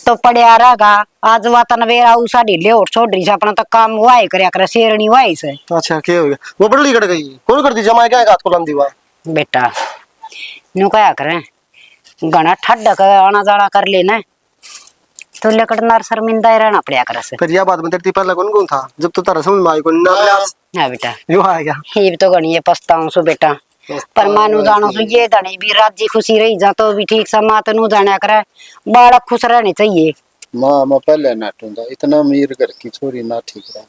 तो पड़िया रहेगा। आज वातन वेरा उषा ढीले और छोड़ रही से अपना तो काम वाई करया करे शेरनी वाई से। अच्छा क्या हो गया वो बड़ली कट गई कौन कर दी जमाए क्या हाथ को लम दीवा बेटा न्यू क्या करें घना ठंड आना जाना कर लेना तो लेकर शर्मिंदा ही रहना पड़िया करे से। फिर यह बात में तेरी पहले कौन था जब तो तारा समझ में आई कौन ना हाँ बेटा यो आ गया ये तो घनी है पछताऊं सो बेटा पर मानू जानो सो ये धनी भी राजी खुशी रही जा तो भी ठीक सा माँ तनु जाना करे बालक खुश रहने चाहिए। माँ मैं पहले नाटूंगा इतना अमीर घर की छोरी ना ठीक रहा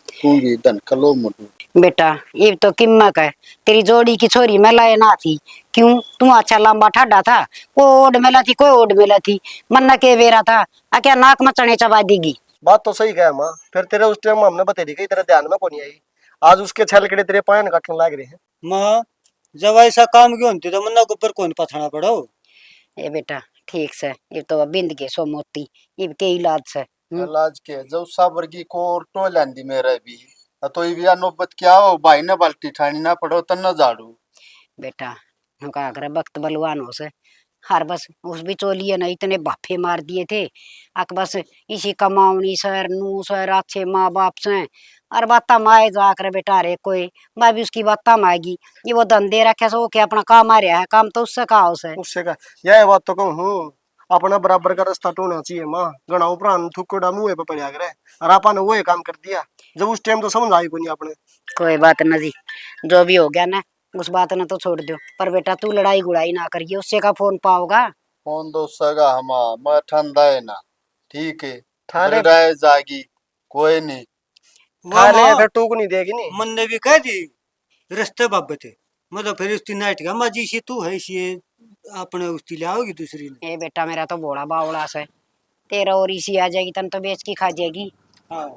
तू भी धन कलो मुटू बेटा ये तो किम्मत है तेरी जोड़ी की छोरी में लाए ना थी क्यों तू अच्छा लंबा ठाडा था वो ओड मेला थी कोई ओड मेला थी मन्ना के बेरा था आ क्या नाक में चने चबा देगी। बात तो सही कहा माँ फिर तेरे उस टाइम हमने बता दी तेरे ध्यान में कौन आई आज उसके छल के तेरे पायन काटने लग रहे हैं। माँ जब ऐसा काम क्यों होती तो मन्ना गोबर कौन पथना पड़ो। ए बेटा ठीक से ये तो बिंद के सो मोती ये के इलाज से इलाज के जो साबरगी को टोल आंदी मेरा भी तो ये भी नौबत क्या हो भाई ने बाल्टी ठानी ना पड़ो तन न झाड़ू बेटा हम कहा करे वक्त बलवान हो से हर बस उस बिचौलिए ने इतने बाफे मार दिए थे अक बस इसी कमावनी सर नू सर अच्छे माँ बाप से और बाता माए जा कर बेटा रे कोई मैं भी उसकी बाता माएगी ये वो धंधे रखे सो के अपना काम आ रहा है काम तो उससे कहा उसे उससे का यह बात तो कहूँ अपना बराबर का रास्ता टूटना चाहिए माँ गणा उपरांत थुकड़ा मुँह पे पड़ा करे और आपा ने वो काम कर दिया जब उस टाइम तो समझ आई को नहीं आपने। कोई बात न जी जो भी हो गया ना उस बात ने तो छोड़ दो पर बेटा तू लड़ाई गुड़ाई ना करिए उससे का फोन पाओगा कौन दो सगा हमा मैं ठंडा है ना ठीक है थारे डराए जागी कोई नहीं थाले अगर टूक नहीं देगी नहीं मन ने भी कह दी रस्ते बाबत है मतलब फिर उसकी नाइट का माँ जी से तू है इसी अपने उसकी ले आओगी दूसरी ने। ए बेटा मेरा तो बोड़ा बावड़ा से तेरा और इसी आ जाएगी तन तो बेच की खा जाएगी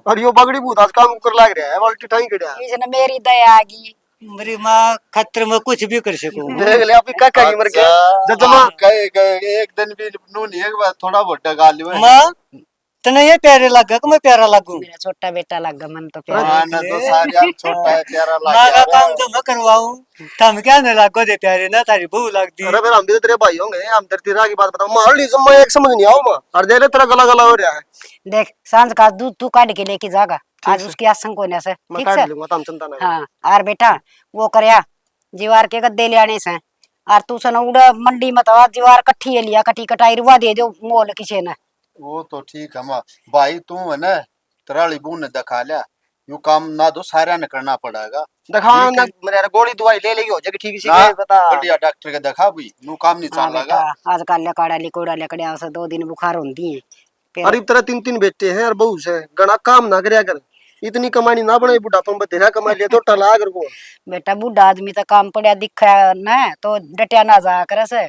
और यो बगड़ी भूत आज काम कर लाग रहा है बाल्टी ठाई कड़िया इसने मेरी दया आ गई मेरी माँ खतरे में कुछ भी कर सकूं देख ले अभी काका की मर गया जब जमा गए गए एक दिन भी नू नहीं एक बार थोड़ा बोटा गाली में माँ तने ये प्यारे लगा कि मैं प्यारा लगूं। मेरा छोटा बेटा लगा मन तो प्यारा हाँ ना तो सारे आप छोटा है प्यारा माँ लग का काम तो मैं करवाऊं तम क्या न लागो दे प्यारे ना तारी बहू लगती। अरे फिर हम भी तो तेरे भाई होंगे हम तेरे तेरा की बात बताओ मार ली मैं एक समझ नहीं आऊं माँ और दे ले तेरा गला गला हो रहा है देख सांझ का दूध तू काट के लेके जागा आज उसकी आसंग को से मैं ठीक काट से लूंगा तुम चिंता ना करो। हाँ और बेटा वो करया जीवार के गद्दे ले आने से और तू सन उड़ा मंडी मत आ जीवार कट्ठी है लिया कटी कटाई रुआ दे दो मोल किसे ने वो तो ठीक है माँ भाई तू है ना तराली बू ने दिखा लिया यू काम ना दो सारा ने करना पड़ेगा दिखा ठीक ना है। मेरे यार गोली दवाई ले लेगी हो जाएगी ठीक ना से बता बढ़िया डॉक्टर के दिखा भी नू काम नहीं हाँ चल बेटा लगा आज कल काड़ा लिकोड़ा लकड़िया से 2 दिन बुखार होती है फिर अरे तेरा 3 बेटे हैं और बहू से गणा काम ना करया कर इतनी कमानी ना बने बुढ़ापन में तेरा कमा लिया तो टला कर को बेटा बूढ़ा आदमी तो काम पड़ा दिखा न तो डटिया ना जा करे से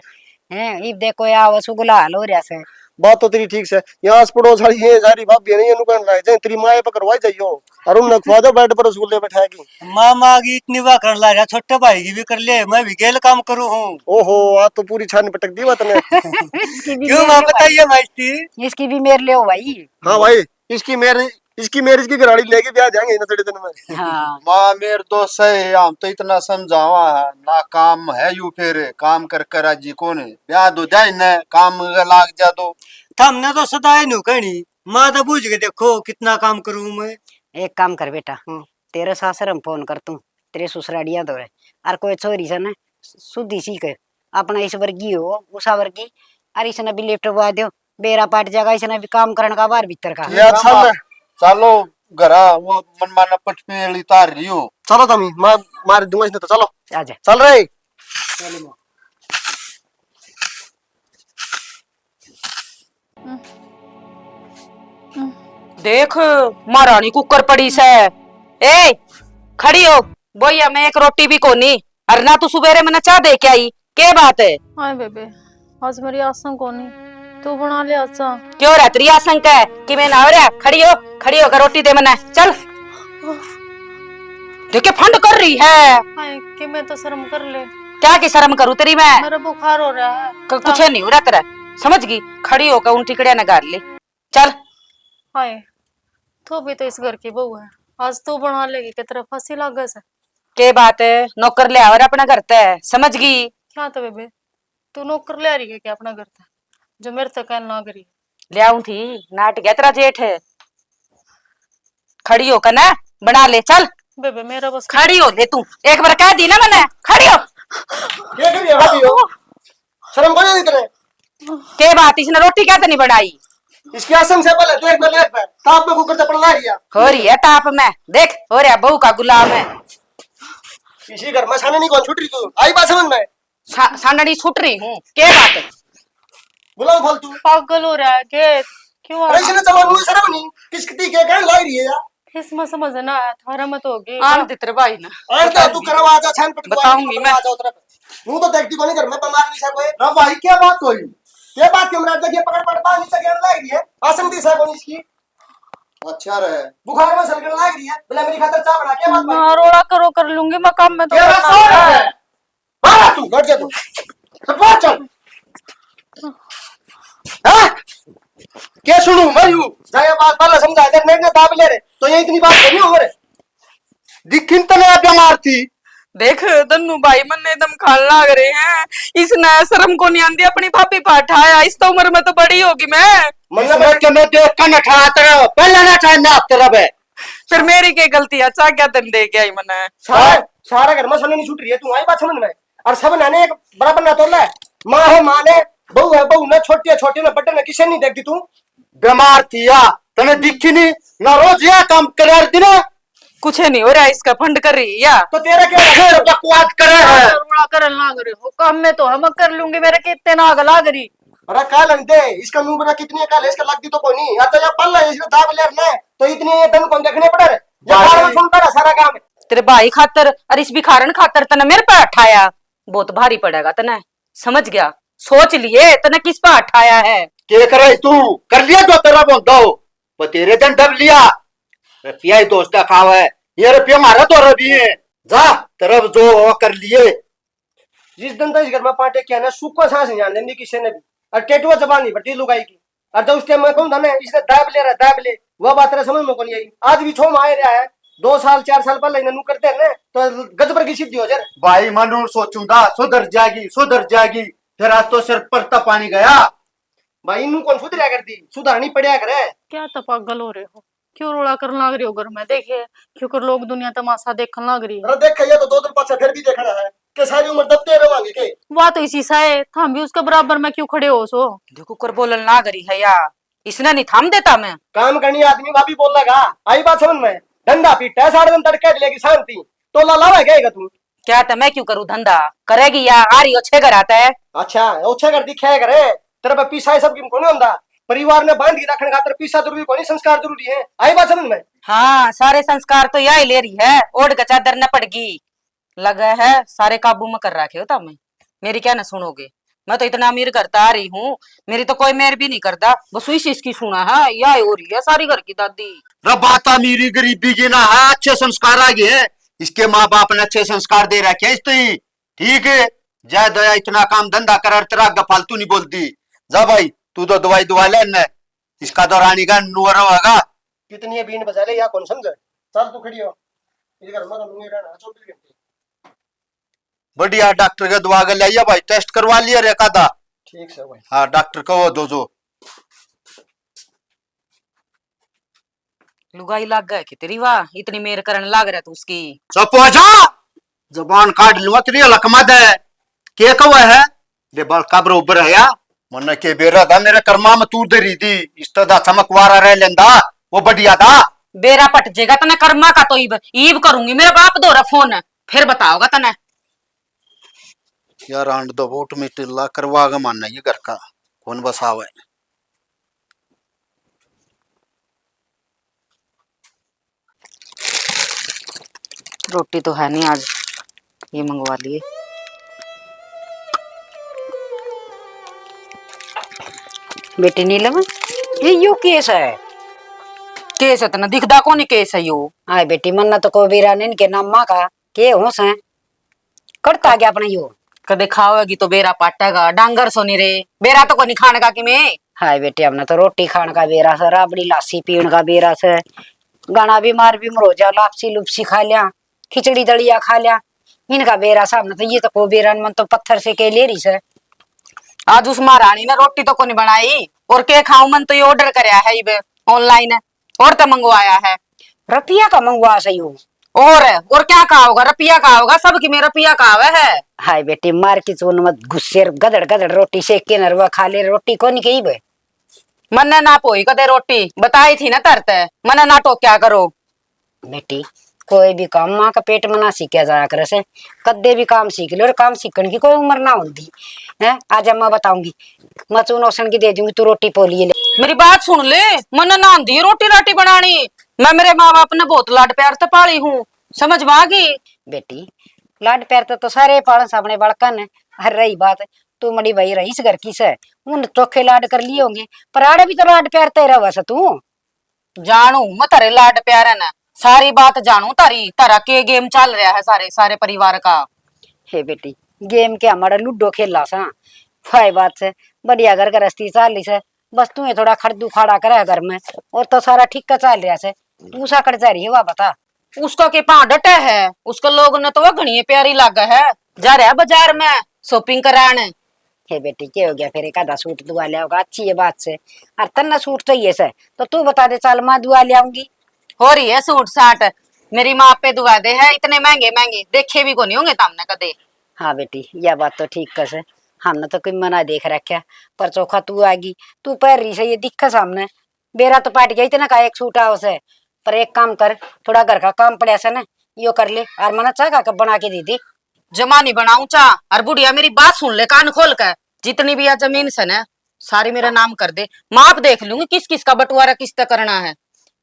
हैं इब देखो या वो सुगला हाल हो रहा से बात तो तेरी ठीक से यहाँ आस पड़ोस वाली ये सारी भाभी नहीं अनुकरण लाए जाए तेरी माए पकड़वाई जाइयो और उन खवा दो बेड पर रसगुल्ले बैठाएगी माँ माँ की इतनी बात कर ला रहा छोटे भाई की भी कर ले मैं भी गेल काम करूँ हूँ। ओहो आज तो पूरी छान पटक दी बात ने इसकी भी क्यों मेरे माँ ले बताइए माइस्ती भाई, इसकी भी मेरे ले हो भाई हाँ भाई इसकी मैरिज की गाड़ी लेके ब्याह जाएंगे ना थोड़े दिन में। हाँ माँ मेरे तो सही हम तो इतना समझावा है ना काम है यू फिर काम कर कर राजी को ने ब्याह दो जाए न काम लाग जा दो हमने तो सदाए नु कहनी माँ तो पूछ के देखो कितना काम करूँ मैं। एक काम कर बेटा तेरे सासर हम फोन कर तू तेरे ससुराड़िया दो और कोई छोरी से न सुधी सीख अपना इस वर्गी हो उषा वर्गी और इसने भी लिफ्ट बुआ दो बेरा पाट जाएगा इसने भी काम करने का बाहर भीतर का ये अच्छा है। चलो घरा वो मन माना पटपेली तार रही हो चलो तमी मैं मार दूंगा इसने तो चलो आजा चल रहे देख महारानी कुकर पड़ी से ए खड़ी हो बोया मैं एक रोटी भी कोनी और ना तू सुबेरे मैंने चाह दे के आई के बात है हाय बेबे आज मेरी आसंग कोनी तू बना ले अच्छा क्यों रह तेरी आशंका है कि मैं ना हो रहा खड़ी होकर रोटी दे मैंने चल देखे फंड कर रही है हाय कि मैं तो शर्म कर ले क्या की शर्म करूं तेरी मैं मेरा बुखार हो रहा है कुछ नहीं हो रहा तेरा समझ गई खड़ी होकर उन टिकड़िया ने गाड़ ली चल हाय तू भी तो इस घर की बहू है आज तू बना लेगी कि तेरा फांसी लागा से के बात है नौकर ले आवर अपना घर ते समझ गई क्या तो बेबे तू नौकर ले आ रही है क्या अपना घर था जो मेरे तक ना करी ले आऊं थी नाट गया तेरा जेठ है खड़ी होकर ना बना ले चल बेबे मेरा बस खड़ी हो ले तू एक बार कह दी ना मैंने खड़ी हो ये कर भाभी हो शर्म को नहीं तेरे के बात इसने रोटी क्या नहीं बनाई इसकी आसम से पहले देख पहले पे ताप में कुकर चपड़ ला रिया हो रही है ताप में देख हो रहा बहू का गुलाम है इसी घर में छाने नहीं कौन छूट रही तू आई बात समझ में सांडनी छूट रही हूँ के बात है गुलाम फालतू पागल हो रहा है के क्यों अरे इसने चला मुझे शर्म नहीं किसकी के कहने ला रही है यार इसमें समझ ना आया थारा मत होगी आन दे तेरे भाई ना अरे तू करवा जा छान पटवा बताऊंगी मैं। आ जाओ तरफ हूं तो देखती कोनी घर में बीमार नहीं सा कोई ना भाई क्या बात हुई ये बात के हमरा देखिए पकड़ पड़ पानी से गेन लाग रही है आसम दी सा कोनी इसकी अच्छा रहे बुखार में सलगन लाग रही है बोले मेरी खातिर चाय बना क्या बात भाई ना रोड़ा करो कर लूंगी मैं काम में तो ये करना सो है। है आ तू घर जा तू सब चल हां क्या सुनू मैं यूं जाया बात पहले समझा दे मेरे ने दाब ले रे तो ये इतनी बात नहीं हो रे दिखिन तो नहीं बीमार थी देख दन्नू भाई मन एकदम खान लाग रहे हैं। इसने शर्म को नहीं आंदी अपनी भाभी पाठाया। इस तो उम्र में तो बड़ी होगी मैं। मतलब के मैं देख कर नठा तेरा पहले ना चाहे ना तेरा बे फिर मेरी क्या गलती है? अच्छा क्या दन दे गया मना सारा घर में सोने नहीं छूट रही है तू आई बात समझ में और सब नाने एक बराबर ना तोड़ ले माँ है माँ ने बहू है बहू ने छोटी है छोटी ने बड़े ने किसे नहीं देखती तू बीमार थी या तने दिखी नहीं ना रोज यह काम करे दिन कुछ नहीं हो रहा इसका फंड कर रही है या तो तेरा क्या फिर बकवास करे है रुड़ा कर लाग रहे हो काम में तो हम कर लूंगी मेरे कितने नाग लाग रही। अरे काल दे इसका मुंह बना कितनी काल इसका लगती तो कोई नहीं अच्छा जब पल इसने दाब ले ना तो इतनी दम कौन देखने पड़ा रे जब बार में सुनता रहा सारा काम तेरे भाई खातर और इस भिखारन खातर तने मेरे पे अठाया बहुत भारी पड़ेगा तने समझ गया सोच लिए तने किस पे अठाया है के करे तू कर लिया जो तेरा बोलता हो वो तेरे दिन दब लिया रुपया ही दोस्त खावा है ये रुपया मारा तो रवि है जा तरफ जो हो कर लिए जिस दिन तक इस घर में पाटे किया ना सूखा सांस नहीं जाने देंगी किसी ने भी और टेटुआ जबान नहीं बटी लुगाई की और जब उस टाइम मैं कहूँ था ना इसने दाब ले रहा दाब ले वह बात तेरा समझ में को नहीं आई आज भी छो में आ रहा है 2 साल 4 साल पहले इन्हें करते हैं ना तो गजबर की सिद्धि हो जाए भाई मनु सोचूंगा सुधर जाएगी फिर आज तो सिर पर ता पानी गया भाई इनू कौन सुधरिया करती सुधारनी पड़िया करे क्या तो पागल हो रहे हो? क्यों रोड़ा कर लाग रही हो घर में? देखिए क्यों कर लोग दुनिया तमाशा देखने लाग रही है। अरे देख ये तो 2 दिन पाछा फिर भी देखना है कि सारी उम्र दबते रहोगे के वह तो इसी सा है हम भी उसके बराबर में क्यों खड़े हो सो? देखो कर बोलन ना करी है या इसने नहीं थाम देता मैं काम करनी आदमी भाभी बोल लगा आई बात समझ में धंधा पीटा है 7 दिन तड़के लेगी शांति तो लावा गएगा तू क्या था मैं क्यों करूँ धंधा करेगी या आ रही अच्छे घर आता है अच्छा ओछे कर दिखाया करे तेरे पे पीसा सब किम कोने होंदा परिवार ने बांध के रखने खातर पीसा जरूरी कोनी संस्कार जरूरी है आई बात समझ में हाँ सारे संस्कार तो यही ले रही है ओढ़ का चादर न पड़गी लगा है सारे काबू में कर रखे हो तब मैं मेरी क्या न सुनोगे मैं तो इतना अमीर करता आ रही हूँ मेरी तो कोई मेर भी नहीं करता बस इसी इसकी सुना है यह हो रही है सारी घर की दादी बात अमीरी गरीबी की ना है अच्छे संस्कार आ गए हैं इसके माँ बाप ने अच्छे संस्कार दे रखे हैं इस ठीक है जय दया इतना काम धंधा कर तेरा फालतू नहीं बोलती जा भाई तू तो दवाई दुआ ले न इसका तो रानी का नुअर होगा कितनी है बीन बजा ले या कौन समझे चल तू खड़ी हो इधर घर में तो लूंगी रहना 24 घंटे बढ़िया डॉक्टर के दुआ के लिया भाई टेस्ट करवा लिया रे का ठीक से भाई हाँ डॉक्टर को दो जो लुगाई लग गए कि तेरी वाह इतनी मेर करने लग रहा तू उसकी चुप हो जा जबान काट लूंगा तेरी लकमा दे के कवा है दे बाल का बरोबर है या मन के बेरा था मेरे कर्मा में तू दे रही थी इस तरह चमकवारा रह लेंदा वो बढ़िया था बेरा पट जेगा तने कर्मा का तो ईब करूंगी मेरे बाप दो रहा फोन फिर बताओगा तने यार आंड दो वोट में टिल्ला करवा के मानना ये घर का कौन बसावे रोटी तो है नहीं आज ये मंगवा लिए बेटी नीलम ये यो केस है केस है तना दिखदा कौन केस है यो आए बेटी मन्ना तो को बीरानिन के नामा का के होस है करता गया अपने यो कदे खाओगी तो बेरा पाटेगा डांगर सोनी रे बेरा तो कोनी खाने का कि में हाय बेटे हमने तो रोटी खाने का बेरा से राबड़ी लासी पीने का बेरा से गाना बीमार भी मरोजा लापसी लुपसी खा लिया खिचड़ी दलिया खा लिया इनका बेरा सामने तो ये तो को बेरा मन तो पत्थर से के ले रही से आज उस महारानी ने रोटी तो कोनी बनाई और के खाऊं मन तो ये ऑर्डर करया है इबे ऑनलाइन और तो मंगवाया है रुपया का मंगवा सही हो और क्या कहा होगा रुपया कहा होगा सबकी में रुपया कहा है हाय बेटी मार की चून मत गुस्से गदड़ गदड़ रोटी सेक के नरवा खा ले रोटी को नहीं कही बे मन्ने ना पोई कदे रोटी बताई थी ना तरते मन्ने ना तो क्या करो बेटी कोई भी काम माँ का पेट में ना सीखा जाया करे से कद्दे भी काम सीख लो और काम सीखने की कोई उम्र ना होती है आज मैं बताऊंगी मैं चून ओसन की दे दूंगी तू रोटी पोलिए ले मेरी बात सुन ले मन्ने ना आंधी रोटी राटी बनानी मैं मेरे माँ बाप ने बहुत लाड प्यार से पाली हूँ समझ में आ गई बेटी लाड प्यार तो सारे पालन अपने बड़कन है हर रही बात तू मड़ी भाई रही इस घर की से उन चोखे लाड कर लिए होंगे पर आड़े भी तो लाड प्यार तेरा वैसा तू जानू मैं तारे लाड प्यार है ना सारी बात जानू तारा के गेम चल रहा है सारे सारे परिवार का हे बेटी गेम के हमारा लूडो खेलला सा फाय बात से बढ़िया घर गृहस्थी चाली से बस तू ये थोड़ा खड़दू खाड़ा करे घर में, और तो सारा ठीक का चल रहा से। पूसा कर जा रही है वह बता। उसका के पा डटे है, उसको लोग ने तो वह घनी प्यारी लागा है, जा रहा है बाजार में शॉपिंग कराने। हे बेटी क्या हो गया, फिर एक आधा सूट दुआ ले आओगा, अच्छी है बात से। और तन्ना सूट चाहिए से तो तू बता दे, चल मैं दुआ ले आऊंगी। हो रही है सूट साट, मेरी माँ पे दुआ दे है, इतने महंगे महंगे देखे भी को नहीं होंगे तुमने कदे। हाँ बेटी यह बात तो ठीक कस है, हमने तो कोई मना देख रखा, पर चौखा तू आएगी, तू पैर रही से ये दिक्कत सामने। बेरा तो पाट गया इतना का एक सूट आओ से, पर एक काम कर, थोड़ा घर का काम पड़ा से ना, यो कर ले, और मना चाह का बना के दे दी। जमा नहीं बनाऊ चा, और बुढ़िया मेरी बात सुन ले कान खोल कर, जितनी भी यह जमीन से न सारी मेरा नाम कर दे, माप देख लूंगी किस किस का बंटवारा किस तरह करना है।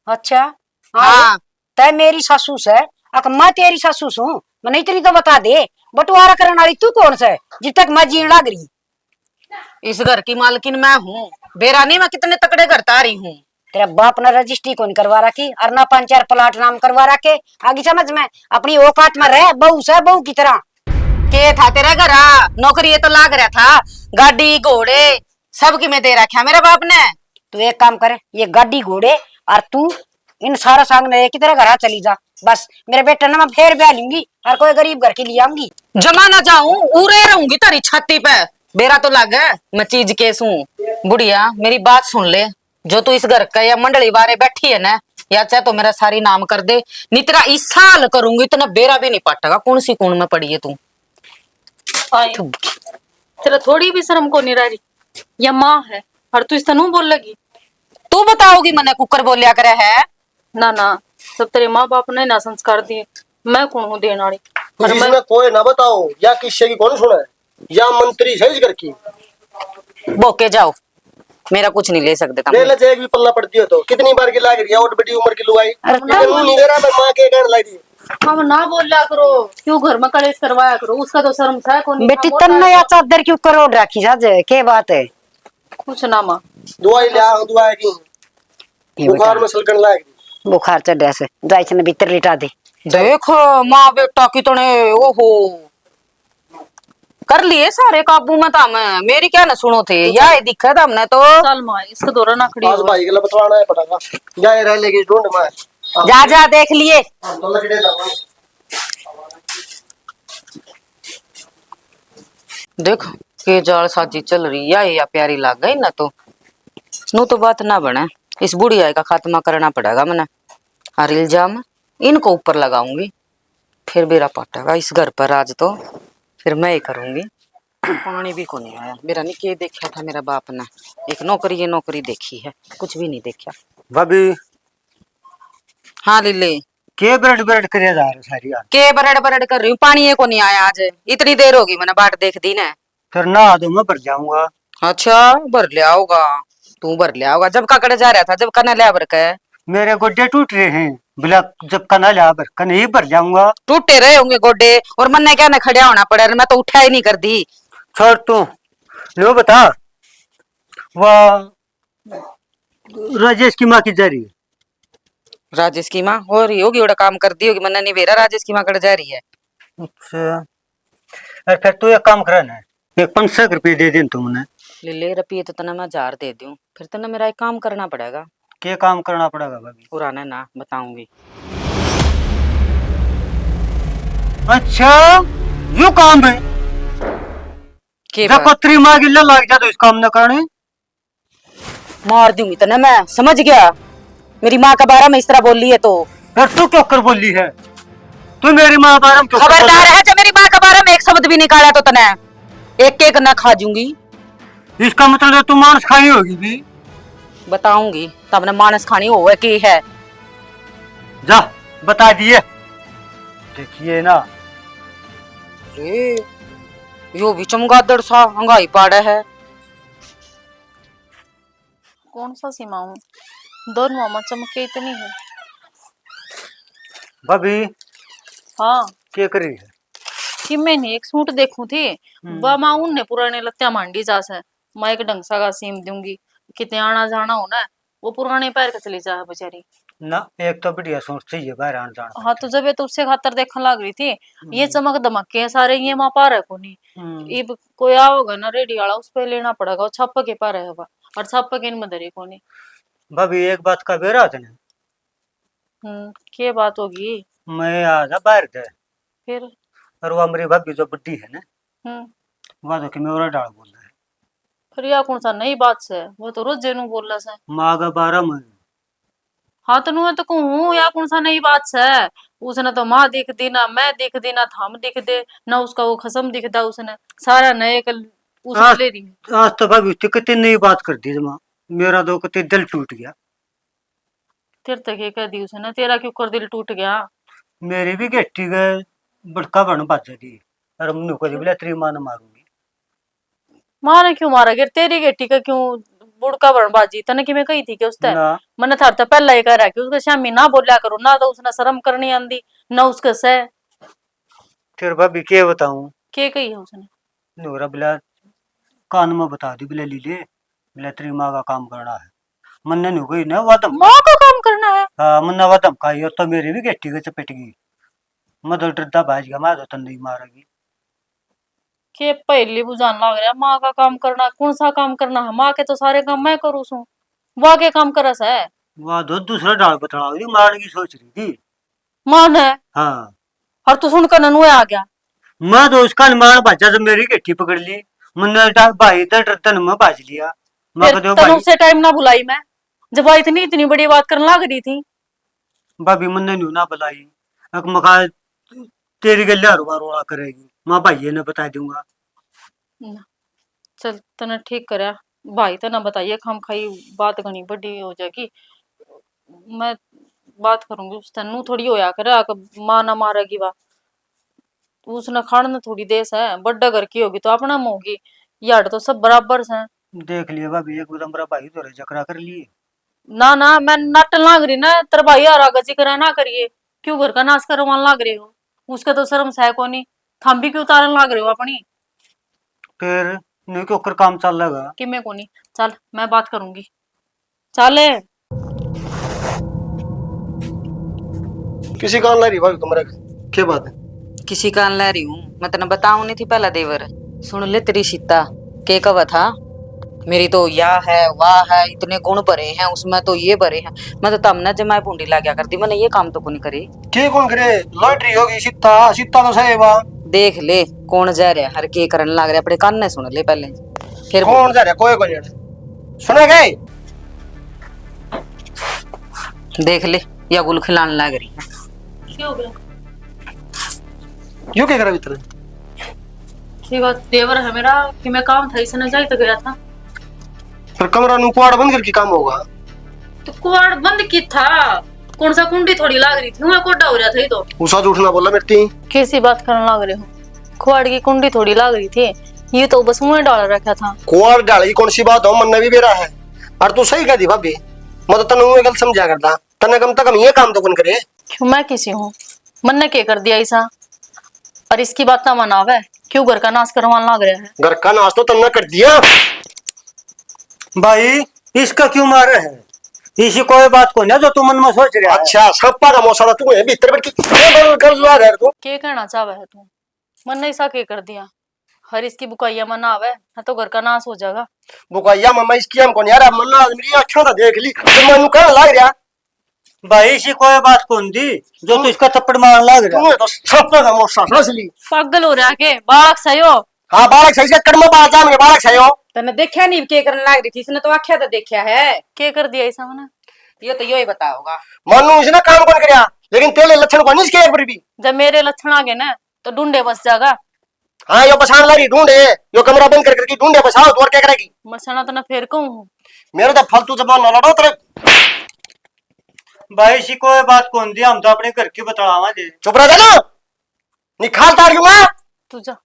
अच्छा हाँ तय मेरी सासू से, अक मैं तेरी सासू हूँ, मैंने इतनी तो बता दे, बंटवारा करने वाली तू कौन से, जब तक मैं जीने लग रही। इस घर की मालकिन मैं हूँ, बेरा नहीं मैं कितने तकड़े घर तारी हूँ। तेरा बाप ने रजिस्ट्री कौन करवा रखी, और ना 5-4 प्लाट नाम करवा रखे, आगे समझ में अपनी औकात में रह, बहू से बहू की तरह। के था तेरा घर नौकरी ये तो लाग रहा था, गाड़ी घोड़े सबकी मैं दे रखा मेरा बाप ने। तू एक काम करे, ये गाड़ी घोड़े और तू इन सारा संग ने की तरह घर चली जा, बस मेरे बेटे ने मैं फेर ब्याह लूंगी, और कोई गरीब घर की ले आऊंगी। जमा ना जाऊं उरे रहूंगी तेरी छाती पे, बेरा तो लग है मैं चीज केस हूँ। बुढ़िया मेरी बात सुन ले, जो तू इस घर का या मंडली बारे बैठी है ना, या चाहे तो मेरा सारी नाम कर दे, नहीं तेरा इस साल करूंगी इतना बेरा भी नहीं पाटेगा। कौन सी कौन में पड़ी है तू? तेरा थोड़ी भी शर्म को नहीं रही, या माँ है और तू इस तरह बोल लगी। तू बताओगी मैंने कुकर बोलिया करे है? ना ना, सब तेरे माँ बाप ने ना संस्कार दिए, मैं कौन हूँ देने वाली। और इसमें कोई ना बताओ, या किस्से की कौन सुना है, या मंत्री है इस घर की। बोके जाओ, मेरा कुछ नहीं ले सकते तुम। ले ले एक भी पल्ला पड़ती हो तो, कितनी बार की लाग रही है, और बड़ी उम्र की लुगाई। अरे नहीं दे रहा मैं माँ के कहने लग रही है। हम ना बोला करो, क्यों घर में कलेश करवाया करो, उसका तो शर्म था कौन। बेटी तन्ना या चादर क्यों करोड़ रखी साज, के बात है? कुछ ना माँ, दुआई ले आओ, दुआ की बुखार में सलकन लाग रही। बुखार चढ़ा से जाइए ने भीतर लिटा दे। देखो माँ बेटा कितने ओहो कर लिए सारे काबू में था। मैं मेरी क्या न सुनो थे, या ये दिखा था हमने तो। चल माँ इसका दौरा ना खड़ी आज हो। भाई के लिए बतवाना है पड़ेगा, जाए रह लेगी ढूंढ मैं। जा जा देख लिए। तो लकड़े लाऊंगा। देखो के जाल साजी चल रही है, या प्यारी लग गई ना तो नू तो बात ना बने। इस बुढ़िया का खात्मा करना पड़ेगा मैंने, और इल्जाम इनको ऊपर लगाऊंगी, फिर मेरा पटेगा इस घर पर आज तो फिर मैं ही करूंगी। पानी भी को नहीं आया मेरा, नहीं के देखा था मेरा बाप ने, एक नौकरी ये नौकरी देखी है, कुछ भी नहीं देखा। भाभी हाँ लिले के ब्रेड ब्रेड करे जा रहे सारी यार, के बरड़ बरड़ कर रही हूँ, पानी ये को नहीं आया आज, इतनी देर होगी मैंने बाट देख दी ना। फिर नहा दो मैं भर जाऊंगा। अच्छा भर लिया होगा, तू भर लिया होगा जब काकड़े जा रहा था, जब कना लिया भर के। मेरे गोड्डे टूट रहे हैं, बोला जब कना लिया भर कन ही भर जाऊंगा। टूटे रहे होंगे गोडे, और मन ने क्या न खड़िया होना पड़ा, मैं तो उठा ही नहीं कर दी। छोड़ तू, लो बता वह राजेश की माँ की जा रही है। राजेश की माँ हो रही होगी, बड़ा काम कर दी होगी, मन नहीं बेरा राजेश की माँ कड़ जा रही है। अच्छा अरे फिर तू एक काम करा ना, एक 500 रुपये दे दे तुमने। ले ले रपिए तो तना मैं 1000 दे दूं, फिर तना मेरा एक काम करना पड़ेगा। क्या काम करना पड़ेगा भाभी? पुराना ना बताऊंगी। अच्छा यू काम है, के जब पत्री माँ गिल्ला लग जा तो इस काम न करने। मार दूंगी तना मैं, समझ गया? मेरी माँ का बारे में इस तरह बोल ली है तो फिर तू क्यों कर बोली है? तू मेरी माँ बारे में क्यों कर खबरदार बोली? है, जब मेरी माँ का बारे में एक शब्द भी निकाला तो तना एक एक ना खा जूंगी। इसका मतलब तू मांस खाई होगी भी। बताऊंगी तब ना मानस खानी हो की है। जा बता दिए, देखिए ना अरे यो भी चमगादड़ सा हंगाई पाड़ा है। कौन सा सीमा हूँ, दोनों मामा चमके इतनी है। भाभी हाँ क्या कर रही है? कि मैंने एक सूट देखू थी, वह माँ उनने पुराने लत्या मांडी जा से, मैं एक ढंग सा का सीम दूंगी, कितने आना जाना हो ना, वो पुराने पैर के चली जा बेचारी। ना एक तो बढ़िया सोच चाहिए बाहर आने जाना। हाँ तो जब ये तो उससे खातर देखने लग रही थी, ये चमक दमक के सारे ये माँ पा रहे को नहीं, इब कोई आओगे ना रेडी वाला उस पे लेना पड़ेगा, वो छापा के पा रहे होगा। और सब पे किन मदरी कोनी। भाभी एक बात का बेरा था क्या बात होगी? मैं आजा बाहर थे फिर और वो हमारी भाभी जो बुड्ढी है ना हम्म वह तो कि मैं और डाल बोल रहा है फिर या कौन सा नई बात से? वो तो रोज जेनू बोल रहा से। माँ का 12 महीने। हाँ तो नुआ तो कहूँ या कौन सा नई बात से? उसने तो माँ दिख दी ना मैं दिख दी ना थम दिख दे ना उसका वो खसम दिखदा उसने सारा नए कल उसने आज ले रही। आज तो भाभी उसने कितनी नई बात कर दी माँ मेरा तो कितनी दिल टूट गया। तेरे तक ये कह दी उसने तेरा क्यों कर दिल टूट गया? मेरी भी गेटी गए बड़का बन बाजा दी और हमने को बोला तेरी माँ ने मारूंगी। माँ ने क्यों मारा गिर तेरी गेटी का क्यों बुड़का बड़बाजी तने कि मैं कही थी कि उसने ना मैंने थार तो पहला ही कह रहा कि उसके शामी ना बोलिया करो ना तो उसने शर्म करनी आंदी ना उसके से फिर भाभी क्या बताऊं के कही है उसने? नूरा बोला कान में बता दी बोले लीले बोले तेरी माँ का काम करना है मन्ने नहीं कोई ना वादम माँ का काम करना है? हाँ मन्ना वादम खाई और तो मेरी भी गेटी के चपेट गई मैं तो डरता भाज गया मैं तो तन नहीं मारेगी। के पहली बुझान लग रहा माँ का काम करना कौन सा काम करना है? माँ के तो सारे काम मैं करूँ सू वाह के काम करस है। वह तो दूसरा डाल बतला रही मारने की सोच रही थी। मान है हाँ और तू सुनकर ननुए आ गया। मैं तो उसका अनुमान भाजा जब मेरी गेटी पकड़ ली मैंने भाई तन में भाज लिया मैं फिर कहते तनु भाई से टाइम ना बुलाई मैं जब वह इतनी इतनी बड़ी बात करने लग रही थी। भाभी मन्ने न्यू ना बुलाई अक मखा तेरी गलिया रोड़ा करेगी मैं भाई ने बता दूंगा। ना, चल तने ठीक करया भाई तना बताइए हम खाई बात घनी बड़ी हो जाएगी। मैं बात करूंगी उस तनु थोड़ी होया करे माँ ना मारेगी वा उसने खान न थोड़ी देश है बड्डा घर की होगी तो अपना में होगी यार तो सब बराबर से। देख लिया भाभी एक मेरा भाई तो चकरा कर लिए। ना ना मैं नाटन लाग रही ना तेरे भाई और आगे जिक्र ना करिए क्यों घर का नाश करवान लाग रहे हो उसका तो शर्म है को नहीं थम भी क्यों उतारन लाग रहे हो अपनी फिर नहीं के ओकर काम चल लगा कि मैं को नहीं। चल मैं बात करूंगी चले किसी कान ला रही भाभी तुम्हारे क्या बात है? किसी कान ला रही हूँ मैं तेने बताऊं नहीं थी पहला देवर सुन ले तेरी सीता के कवा था मेरी तो या है वाह है इतने गुण भरे हैं उसमें तो ये भरे हैं मैं तो तमने जमाए पूंडी ला गया करती मैंने ये काम तो कौन करे के कौन करे लॉटरी होगी सीता सीता तो सही बा देख ले कौन जा रहा हर के करन लाग रहा अपने कान ने सुन ले पहले फिर कौन जा रहा कोई कोई नहीं सुना गए देख ले या गुल खिलाने लाग रही है क्या हो गया? यू क्या करा भीतर ये बात देवर है मेरा कि मैं काम था इसने जाई तो गया था फिर कमरा नु कुआड़ बंद करके काम होगा तो कुआड़ बंद की था कौन सा कुंडी थोड़ी लाग रही थी वहां कोडा हो रहा था ये तो उसा उठना बोला मेरी कैसी बात करने लग रहे हो कुआड़ की कुंडी थोड़ी लाग रही थी ये तो बस मुंह डाल रखा था। कुआड़ डाली कौन सी बात हो मन भी बेरा है और तू सही कह दी भाभी मैं तो तनु गलत समझा करता तने कम तक हम ये काम तो कौन करे क्यों मैं किसी हूँ मन ने क्या कर दिया ऐसा और इसकी बात ना मनावे क्यों घर का नाश करवाने लग रहा है? घर का नाश तो तन्ने कर दिया भाई इसका क्यों मारे है इसी कोई बात को ना जो तू मन में सोच रहा है। अच्छा सप्पा का मौसम तू है भीतर बैठ के कर लो यार तू के कहना चाहे है तू मन ने ऐसा क्या कर दिया हर इसकी बुकाइया मना आवे ना तो घर का नाश हो जाएगा। बुकाइया मम्मा इसकी हम कौन यार मन मेरी अच्छा था देख ली तो मनु कहने लग रहा भाई इसी कोई बात कौन दी जो तू इसका थप्पड़ मारने लग रहा तू तो सप्पा का मौसम समझ ली पागल हो रहा के बालक सही हो हाँ बालक सही से कर्म बात जा मेरे बालक सही हो तने देखा नहीं के करने लाग रही थी इसने तो आख्या तो देखा है के कर दिया ऐसा मैंने ये तो यो ही बताओगा मनु इसने काम कौन करया लेकिन तेरे लक्षण को नहीं इसके एक बार भी जब मेरे लक्षण आ गए ना तो ढूंढे बस जागा। हाँ यो पछाड़ ला रही ढूंढे यो कमरा बंद कर करके ढूंढे बसाओ तो और क्या करेगी मसना तो ना फेर कहूँ मेरे तो फालतू जबान ना लड़ो तेरे भाई इसी कोई बात कौन दी हम तो अपने घर की बतलावा दे। चुप रह जा निकाल तार दूंगा तू जा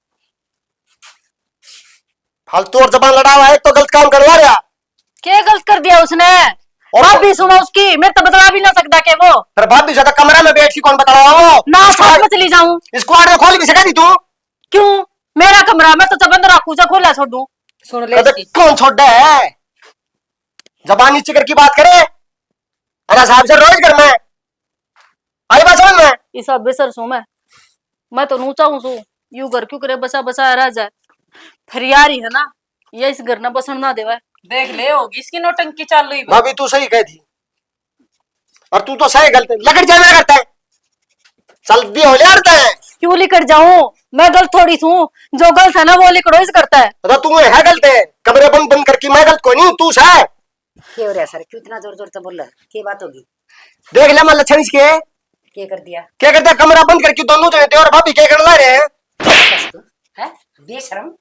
फालतू और जबान लड़ा हुआ है तो गलत काम करवा रहा क्या गलत कर दिया उसने और आप भी सुनो उसकी मैं तो बतला भी ना सकता के वो फिर भाभी भी ज्यादा कमरा में बैठ के कौन बता रहा हो ना साथ में चली जाऊं इसको आड़े खोल भी सका दी तू क्यों मेरा कमरा मैं तो बंद रखू जा खोला छोड़ू सुन ले इसकी कौन छोड़ा है जबान नीचे करके बात करे अरे साहब से रोज करना है आई बात समझ में इस सब बेसर सू मैं तो नूचा हूँ सू यू घर क्यों करे बसा बसा रह जाए फिर यार ही है ना ये इस घर ना बसन ना देवा देख ले होगी इसकी नौटंकी चालू ही भाभी तू सही कह थी और तू तो सही गलत है लगड़ जाए मेरा करता है चल भी हो लिया है क्यों लिखट जाऊं? मैं गलत थोड़ी हूँ, जो गलत है ना वो लिखड़ो इस करता है। तो तू है गलत है कमरे बंद बंद करके मैं गलत कोई नहीं तू है क्या हो रहा है सर? क्यों इतना जोर जोर से बोल रहा है? क्या बात होगी? देख ले मैं लक्षण इसके क्या कर दिया? क्या करते हैं कमरा बंद करके दोनों जने और भाभी क्या करने रहे हैं बस तू है बेशरम।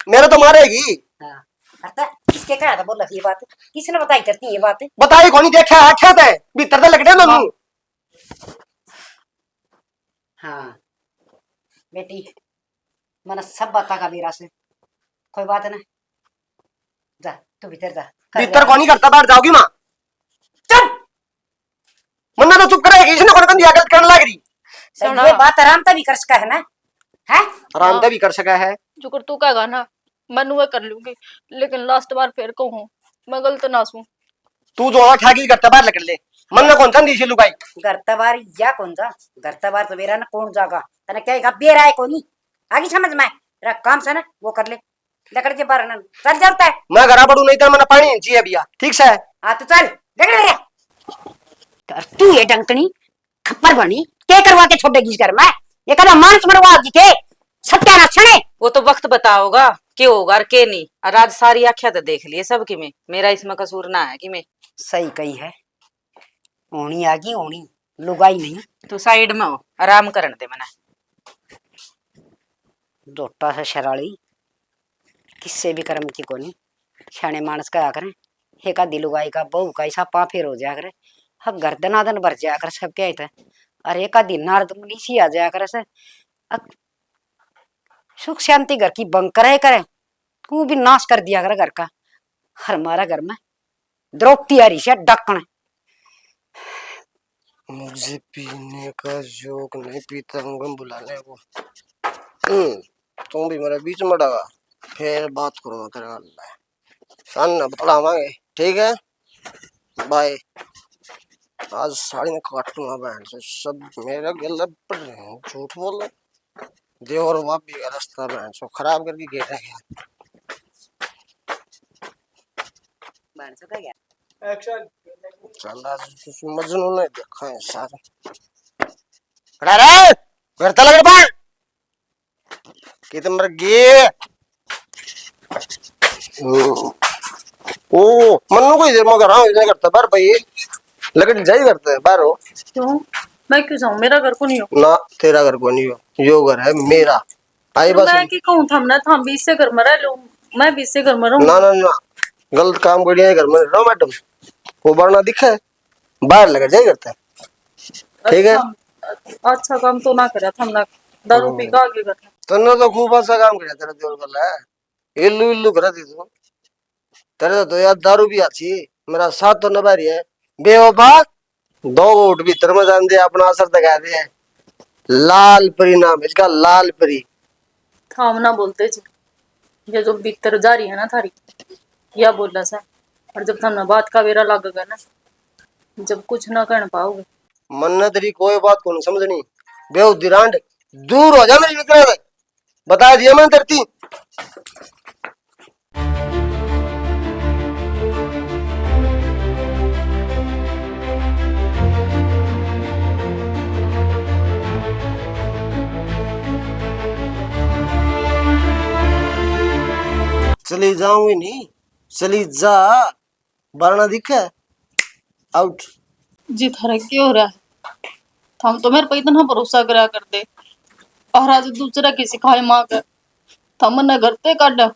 मेरा तो मारेगी हाँ अरे किसके कहा था बोल रहा ये बात? किसने बताई करती ये बात? बताई कौन देखा आख्या था भीतर तो लगड़े दोनों हाँ बेटी मैंने सब बात का मेरा से कोई बात ना जा तू भीतर जा भीतर कौन नहीं करता बाहर जाओगी माँ चुप मन्ना तो चुप करेगी इसने कौन दिया गलत करने लग रही ये बात आराम से भी कर सका है ना है आराम से भी कर सका है जो कर तू कहेगा ना मैं नुआ कर लूंगी, लेकिन लास्ट बार फिर कहूँ मैं गलत ना सूं। तू जो है ठाकी करता बाहर लकड़ ले मन्ना कौन सा सी लुगाई घर तबार या कौन जा घर तबार तो मेरा ना कौन जागा तने कहेगा बेरा है कोनी आगे समझ में तेरा काम से ना वो कर ले लकड़ के बाहर ना चल जाता है मैं घरा पड़ू नहीं तो मैंने पानी चाहिए भैया ठीक से हाँ तो चल लकड़ रे कर तू ये डंकनी खप्पर बनी क्या करवा के छोड़ेगी इस घर में ये कदा मांस मरवा दी के सत्यानाश छने वो तो वक्त बताओगा के होगा और के नहीं। और आज सारी आख्या तो देख लिए सब की में मेरा इसमें कसूर ना है कि मैं सही कही है ओनी आगी ओनी लुगाई नहीं तू साइड में हो आराम करने दे मना जोटा से शराली किससे भी कर्म की कोनी छाने मानस का आकर एक आधी लुगाई का बहू का ऐसा पाफेर हो जाया करे हक गर्दनादन भर जाया कर सब क्या है और एक आधी नारद मुनि सी आ जाया करे से सुख शांति घर की बंकर है करे तू भी नाश कर दिया कर घर का हर हमारा घर में द्रौपदी आ रही से डकन मुझे पीने का जोक नहीं पीता हूँ बुलाने को तुम भी मेरे बीच में डगा फिर बात करूंगा तेरे अल्लाह सन बतावांगे ठीक है बाय आज साड़ी में काटूंगा बहन से सब मेरा गला पर झूठ बोल रहे देवर वापी का रास्ता बहन सो खराब करके गिर रहा है बहन से गया एक्शन चल आज मजनू ने देखा है सारे खड़ा रे करता लग रहा कितने मर गए ओ मन्नू को इधर मगर हाँ इधर करता बार भाई लगन जाई करता है बार हो क्यों? मैं क्यों जाऊँ? मेरा घर को नहीं हो। ना तेरा घर को नहीं हो यो घर है मेरा आई बस मैं की कहूँ थमना थम भी इससे घर में रह लो, मैं भी इससे घर में रहूँ। ना ना ना गलत काम बढ़िया है घर में रहो मैडम वो बार ना दिखा है बाहर लगा जाई करता है ठीक है अच्छा काम तो ना करा थमना दारू पी के आगे कर तन्ने तो खूब अच्छा काम किया तेरा देवर गला है इल्लू इल्लू करा दी तू तेरे तो यार दारू भी अच्छी मेरा साथ तो नभा रही है बेवफा दो वोट भीतर में जान दे अपना असर दिखा दे लाल परी नाम है इसका लाल परी थाम ना बोलते जी, ये जो भीतर जा रही है ना थारी या बोलना सा, और जब थमना बात का वेरा लगेगा ना जब कुछ ना कर पाओगे मन्ना तेरी कोई बात को नहीं समझनी बेउदिरांड दूर हो जा मेरी विक्रा से बता दिया मैंने धरती चली जाऊंगी नहीं चली जा बारना दिखा आउट जी थारा क्यों हो रहा है? हम तो मेरे पे इतना भरोसा करा करते और आज दूसरा किसी खाए माँ का थम न करते काटा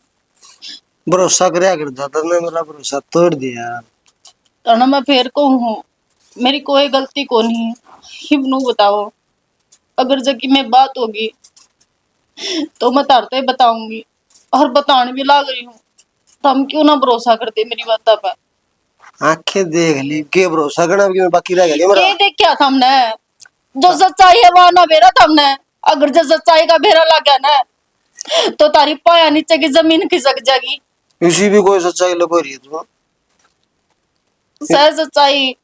भरोसा करया करता था ने मेरा भरोसा तोड़ दिया तो मैं फिर कहूँ मेरी कोई गलती को नहीं, हिबनू बताओ अगर जगी में बात होगी तो मैं तारते बताऊंगी और बताने भी लाग रही हूँ, तो हम क्यों ना भरोसा करते मेरी बात पर? आंखें देख ली के भरोसा करना कि मैं बाकी रह गया मेरा ये देख क्या था हमने जो सच्चाई है वहां ना बेरा था हमने, अगर जो सच्चाई का बेरा लग गया ना तो तारी पाया नीचे की जमीन खिसक जाएगी। इसी भी कोई सच्चाई लपो रही है तू सह सच्चाई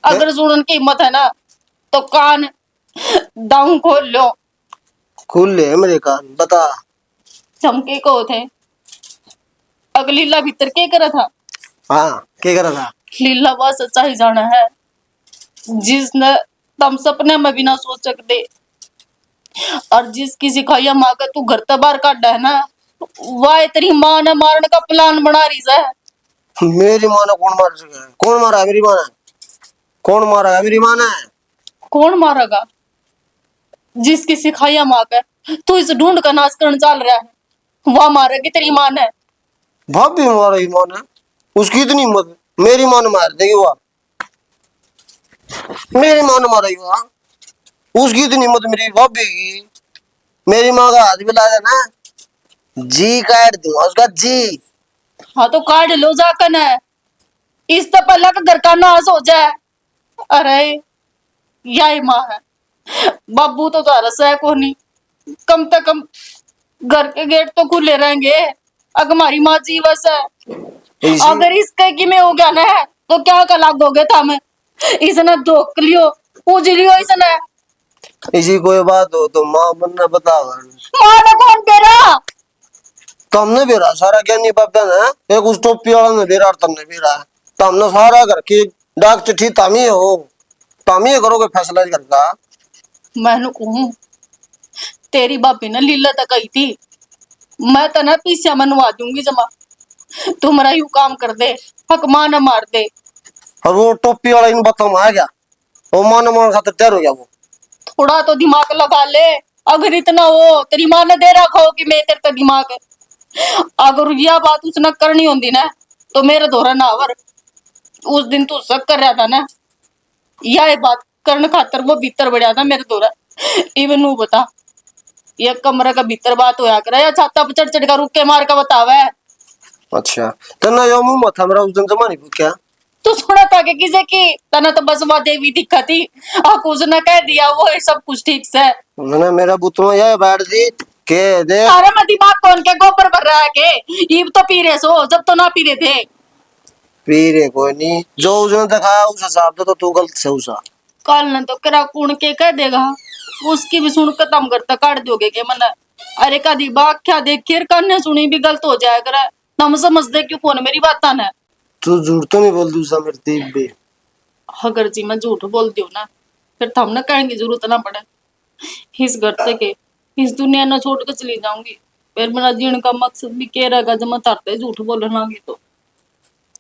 अगर सुनने की हिम्मत है ना तो कान दाऊ खोल लो। खुल ले मेरे कान बता चमके को थे अगली ला भीतर के करा था हाँ क्या करा था? लीला बस सच्चाई जाना है जिसने तुम सपने में भी ना सोच सकते, और जिसकी सिखाइया माँ का तू घर तक बाहर काटा है ना, वह तेरी माँ ने मारने का प्लान बना रही है। मेरी माँ ने कौन मार सका है? कौन मारा है मेरी माँ ने? कौन मारा है मेरी माँ ने? कौन मारेगा? जिसकी सिखाइया माँ का तू इस ढूंढ का नाश करने चल रहा है, वह मारेगी तेरी माँ ने। भाभी मारा ही माँ ने, उसकी इतनी हिम्मत, मेरी माँ ने मार देगी वह, मेरी माँ ने मारा ही वह, उसकी इतनी हिम्मत मेरी भाभी की। मेरी माँ का हाथ भी ला देना, जी काट दूंगा उसका जी। हाँ तो काट लो जाकर है, इस तो पहला का घर का नाश हो जाए। अरे यही माँ है, बाबू तो तारा सह को नहीं, कम से कम घर के गेट तो खुले रहेंगे। अगर हमारी माँ जीवस है, अगर इसके की में हो गया ना तो क्या कर लागोगे तुम? इसने धोख लियो, पूज लियो इसने। इसी कोई बात हो तो माँ बनना बताओ। माँ ने कौन तेरा? तुमने बेरा सारा ज्ञानी बाबा ने, एक उस टोपी वाला ने बेरा और तुमने बेरा, तुमने सारा घर की डाक चिट्ठी तामी हो, तामी करोगे फैसला घर का। मैंने कहूँ तेरी भाभी ने लीला तक आई थी, मैं तना पीछे मनवा दूंगी जमा, तुम्हारा यू काम कर दे, हक माँ न मार दे। और वो टोपी वाला इन बातों में आ गया, वो माँ ने मार खातिर तैयार हो गया। वो थोड़ा तो दिमाग लगा ले, अगर इतना हो तेरी माँ ने दे रखा हो कि मैं तेरे का दिमाग, अगर यह बात उसने करनी होती ना तो मेरे दोहरा नावर। उस दिन तू शक कर रहा था ना, यह बात करने खातर वो भीतर बढ़िया था मेरे दोहरा। इवन वो बता, ये कमरे का भीतर बात होया करे या छाता पर चढ़ चढ़ कर रुक के मार का बतावे? अच्छा तना यो मुंह मत हमरा उस दिन जमा नहीं पूछा। तू सुना था कि किसे की तना तो बस वह देवी दिखा थी, अब उसने कह दिया वो है सब कुछ ठीक से। मैंने मेरा बुतवा यह बैठ दी के दे। अरे मैं दिमाग कौन के गोबर भर रहा है के, ईब तो पी रहे सो, जब तो ना पी रहे थे। पी रे कोई नहीं, जो उसने दिखाया उस हिसाब से तो तू गलत से उसा। कल न तो करा कूण के कह देगा, उसकी भी सुन खत्म करता काट दोगे के मन। अरे कदी बात क्या देखिए कन्ने सुनी भी गलत हो जाया करे, हम समझते क्यों कौन मेरी बात ना। तू झूठ तो नहीं बोल दूसरा मेरे तीब भी। अगर जी मैं झूठ बोलती हूँ ना फिर तो हमने कहने की जरूरत ना पड़े। इस घर से के इस दुनिया ना छोड़ कर चली जाऊंगी, फिर मेरा जीने का मकसद भी कह रहेगा जब मैं तारते झूठ बोलना आगे तो।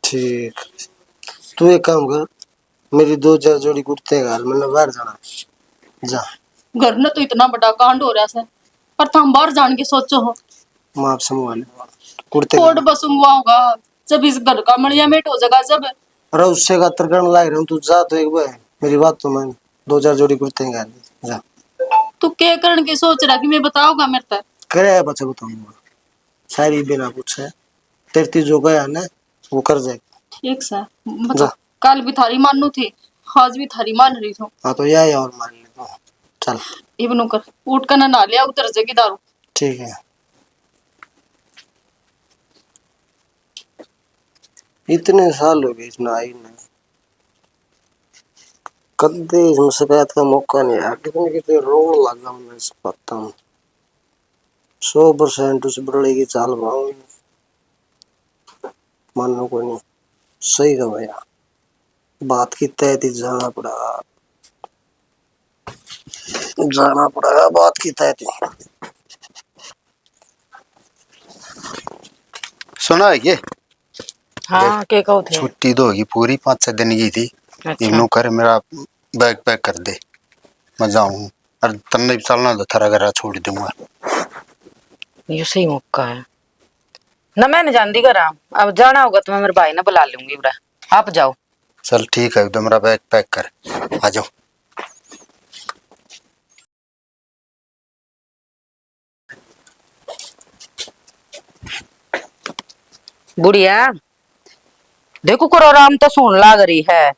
ठीक, तू एक काम कर, मेरी 2-4 जोड़ी कुर्ते घाल, मैंने बाहर जाना जा। घर में तो इतना बड़ा कांड हो रहा है, पर तुम बाहर जान के सोचो हो। माप समूह कुर्ते कोड बसूंगा होगा जब इस घर का मड़िया मेट हो जाएगा जब। अरे उससे का तरकन लाग रहा हूँ, तू जा तो एक बार, मेरी बात तो मान, 2-4 जोड़ी कुर्ते घाल जा। तू क्या करने की सोच रहा कि मैं बताऊंगा मेरे तक? करे बच्चा बताऊंगा सारी बिना पूछे, तेरती जो गया ना वो कर जाएगी। ठीक से मतलब कल भी थारी मानू थी, आज भी थारी मान रही हूँ। हाँ तो यही और मान ले, चल इबनू कर उठ कर ना लिया उतर जाएगी दारू। ठीक है। इतने साल हो गए इसमें आई नहीं, कदे इसमें शिकायत का मौका नहीं आया, कितने कितने रोग लगा मैं इस पता हूँ। 100% उस बड़े की चाल भाव मानो को नहीं सही का भैया, बात की तय थी, जाना पड़ेगा, बात की तय थी। सुना है ये? हाँ के कहो थे? छुट्टी तो होगी पूरी, 5-6 दिन की थी। अच्छा। इन्हों कर मेरा बैग पैक कर दे, मैं जाऊँ, और तन्ने भी चलना तो थारा घर छोड़ दूंगा। ये सही मौका है ना, मैं नहीं जानती करा, अब जाना होगा तो मैं मेरे भाई ने बुला लूंगी बुरा, आप जाओ। चल ठीक है, तो मेरा बैग पैक कर, आ जाओ। बुढ़िया देखो करो राम तो सुन लाग रही है,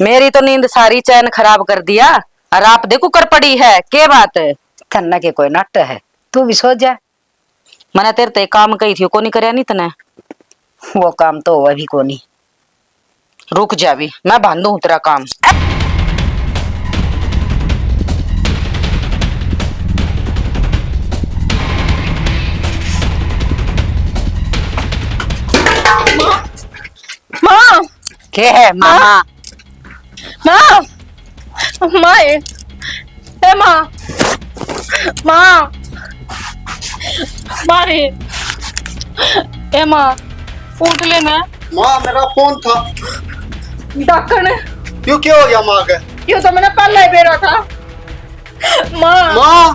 मेरी तो नींद सारी चैन खराब कर दिया, और आप देखो कर पड़ी है, के बात है? थन्ना के कोई नट है, तू भी सो जा। मैंने तेरे ते काम कही थी, को नहीं करया नहीं तने? वो काम तो अभी को नहीं। रुक जा भी, मैं बांधू हूं तेरा काम। के है मामा? माँ माँ ए माँ माँ माँ रे ए माँ उठ लेना। माँ मेरा फोन था। डॉक्टर ने क्यों क्या हो गया माँ के? ये तो मैंने पहले ही बेरा था। माँ माँ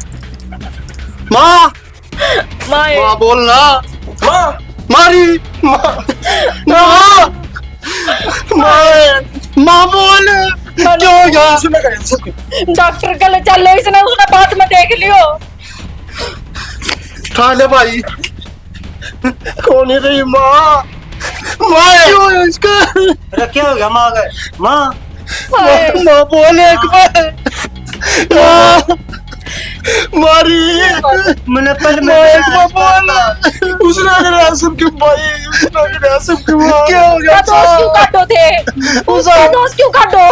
माँ माँ ए माँ बोलना। माँ मारी माँ माँ माँ माँ बोल क्या हो गया? डॉक्टर कल चलो इसने उसने बात में देख लियो। ठाले भाई कौन है रही माँ? माँ क्यों है इसका? अरे क्या हो गया माँ का? माँ माँ बोले एक बार। माँ मारी मैंने पहले माँ एक बार बोला। उसने अगर आसम क्यों भाई? उसने अगर आसम क्यों? क्या हो गया? दोस्त क्यों काटो थे? उसका दोस्त क्यों काटो?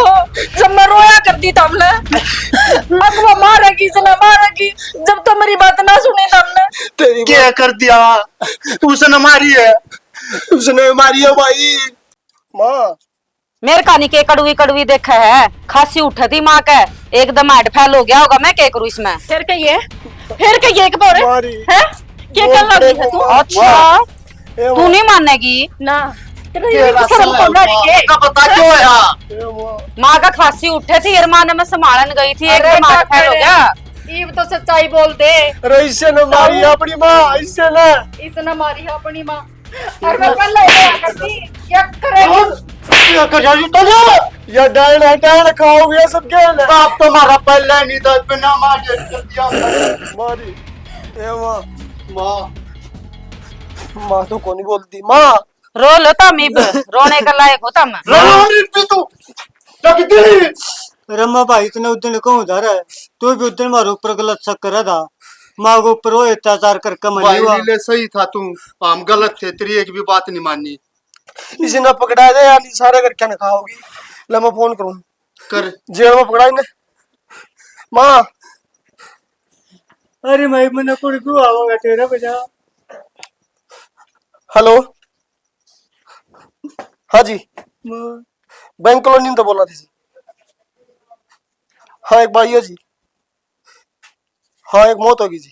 जब मैं रोया करती तब ने अब वो मारेगी इसने मारेगी जब तो मेरी बात ना सुनी तुमने। क्या कर दिया? उसने मारी है। उसने मारी है भाई। माँ मेरे कानी के कड़वी कड़वी देखा है, खांसी उठी थी माँ के, एकदम हेड फैल हो गया होगा। मैं क्या करूँ इसमें? फिर के एक बोरे मारी हैं क्या कर लगी है तू? अच्छा तू नहीं मानेगी? ना तेरा शर्म तो ना रही है। पता क्यों है? माँ का खांसी उठे थी, माँ ने मैं संभालन गई थी, एकदम हेड फैल हो गया। ये तो सच्चाई बोल दे। अरे इससे न मारी अपनी माँ, इससे न। इसने मारी है अपनी माँ और मैं पहले ही करती क्या करेगी? क्या कर रही तो ना? ये डाइन है, डाइन खाओगे सब क्या ना? बाप तुम्हारा पहले नहीं था, बिना मार कर दिया मारी। ए माँ माँ तो कौन बोलती? माँ रो लो तुम, इब रोने का लायक हो तुम। रोनी भी तू लगती। रमा भाई इतने उस दिन कहूँ जा रहा है तो भी उस दिन हमारे ऊपर गलत शक करा था। माँ के ऊपर वो अत्याचार करके मनी हुआ। भाई सही था तू, हम गलत थे, तेरी एक भी बात नहीं मानी। इसी ने पकड़ा दे यार, सारे करके ना खाओगी। ले मैं फोन करूं कर जेल में पकड़ा इन्हें। माँ अरे भाई मैंने कोई क्यों आवागा तेरा बजा। हेलो हाँ जी बैंक कॉलोनी तो बोला थी जी। हाँ एक भाई है जी। हाँ एक मौत होगी जी।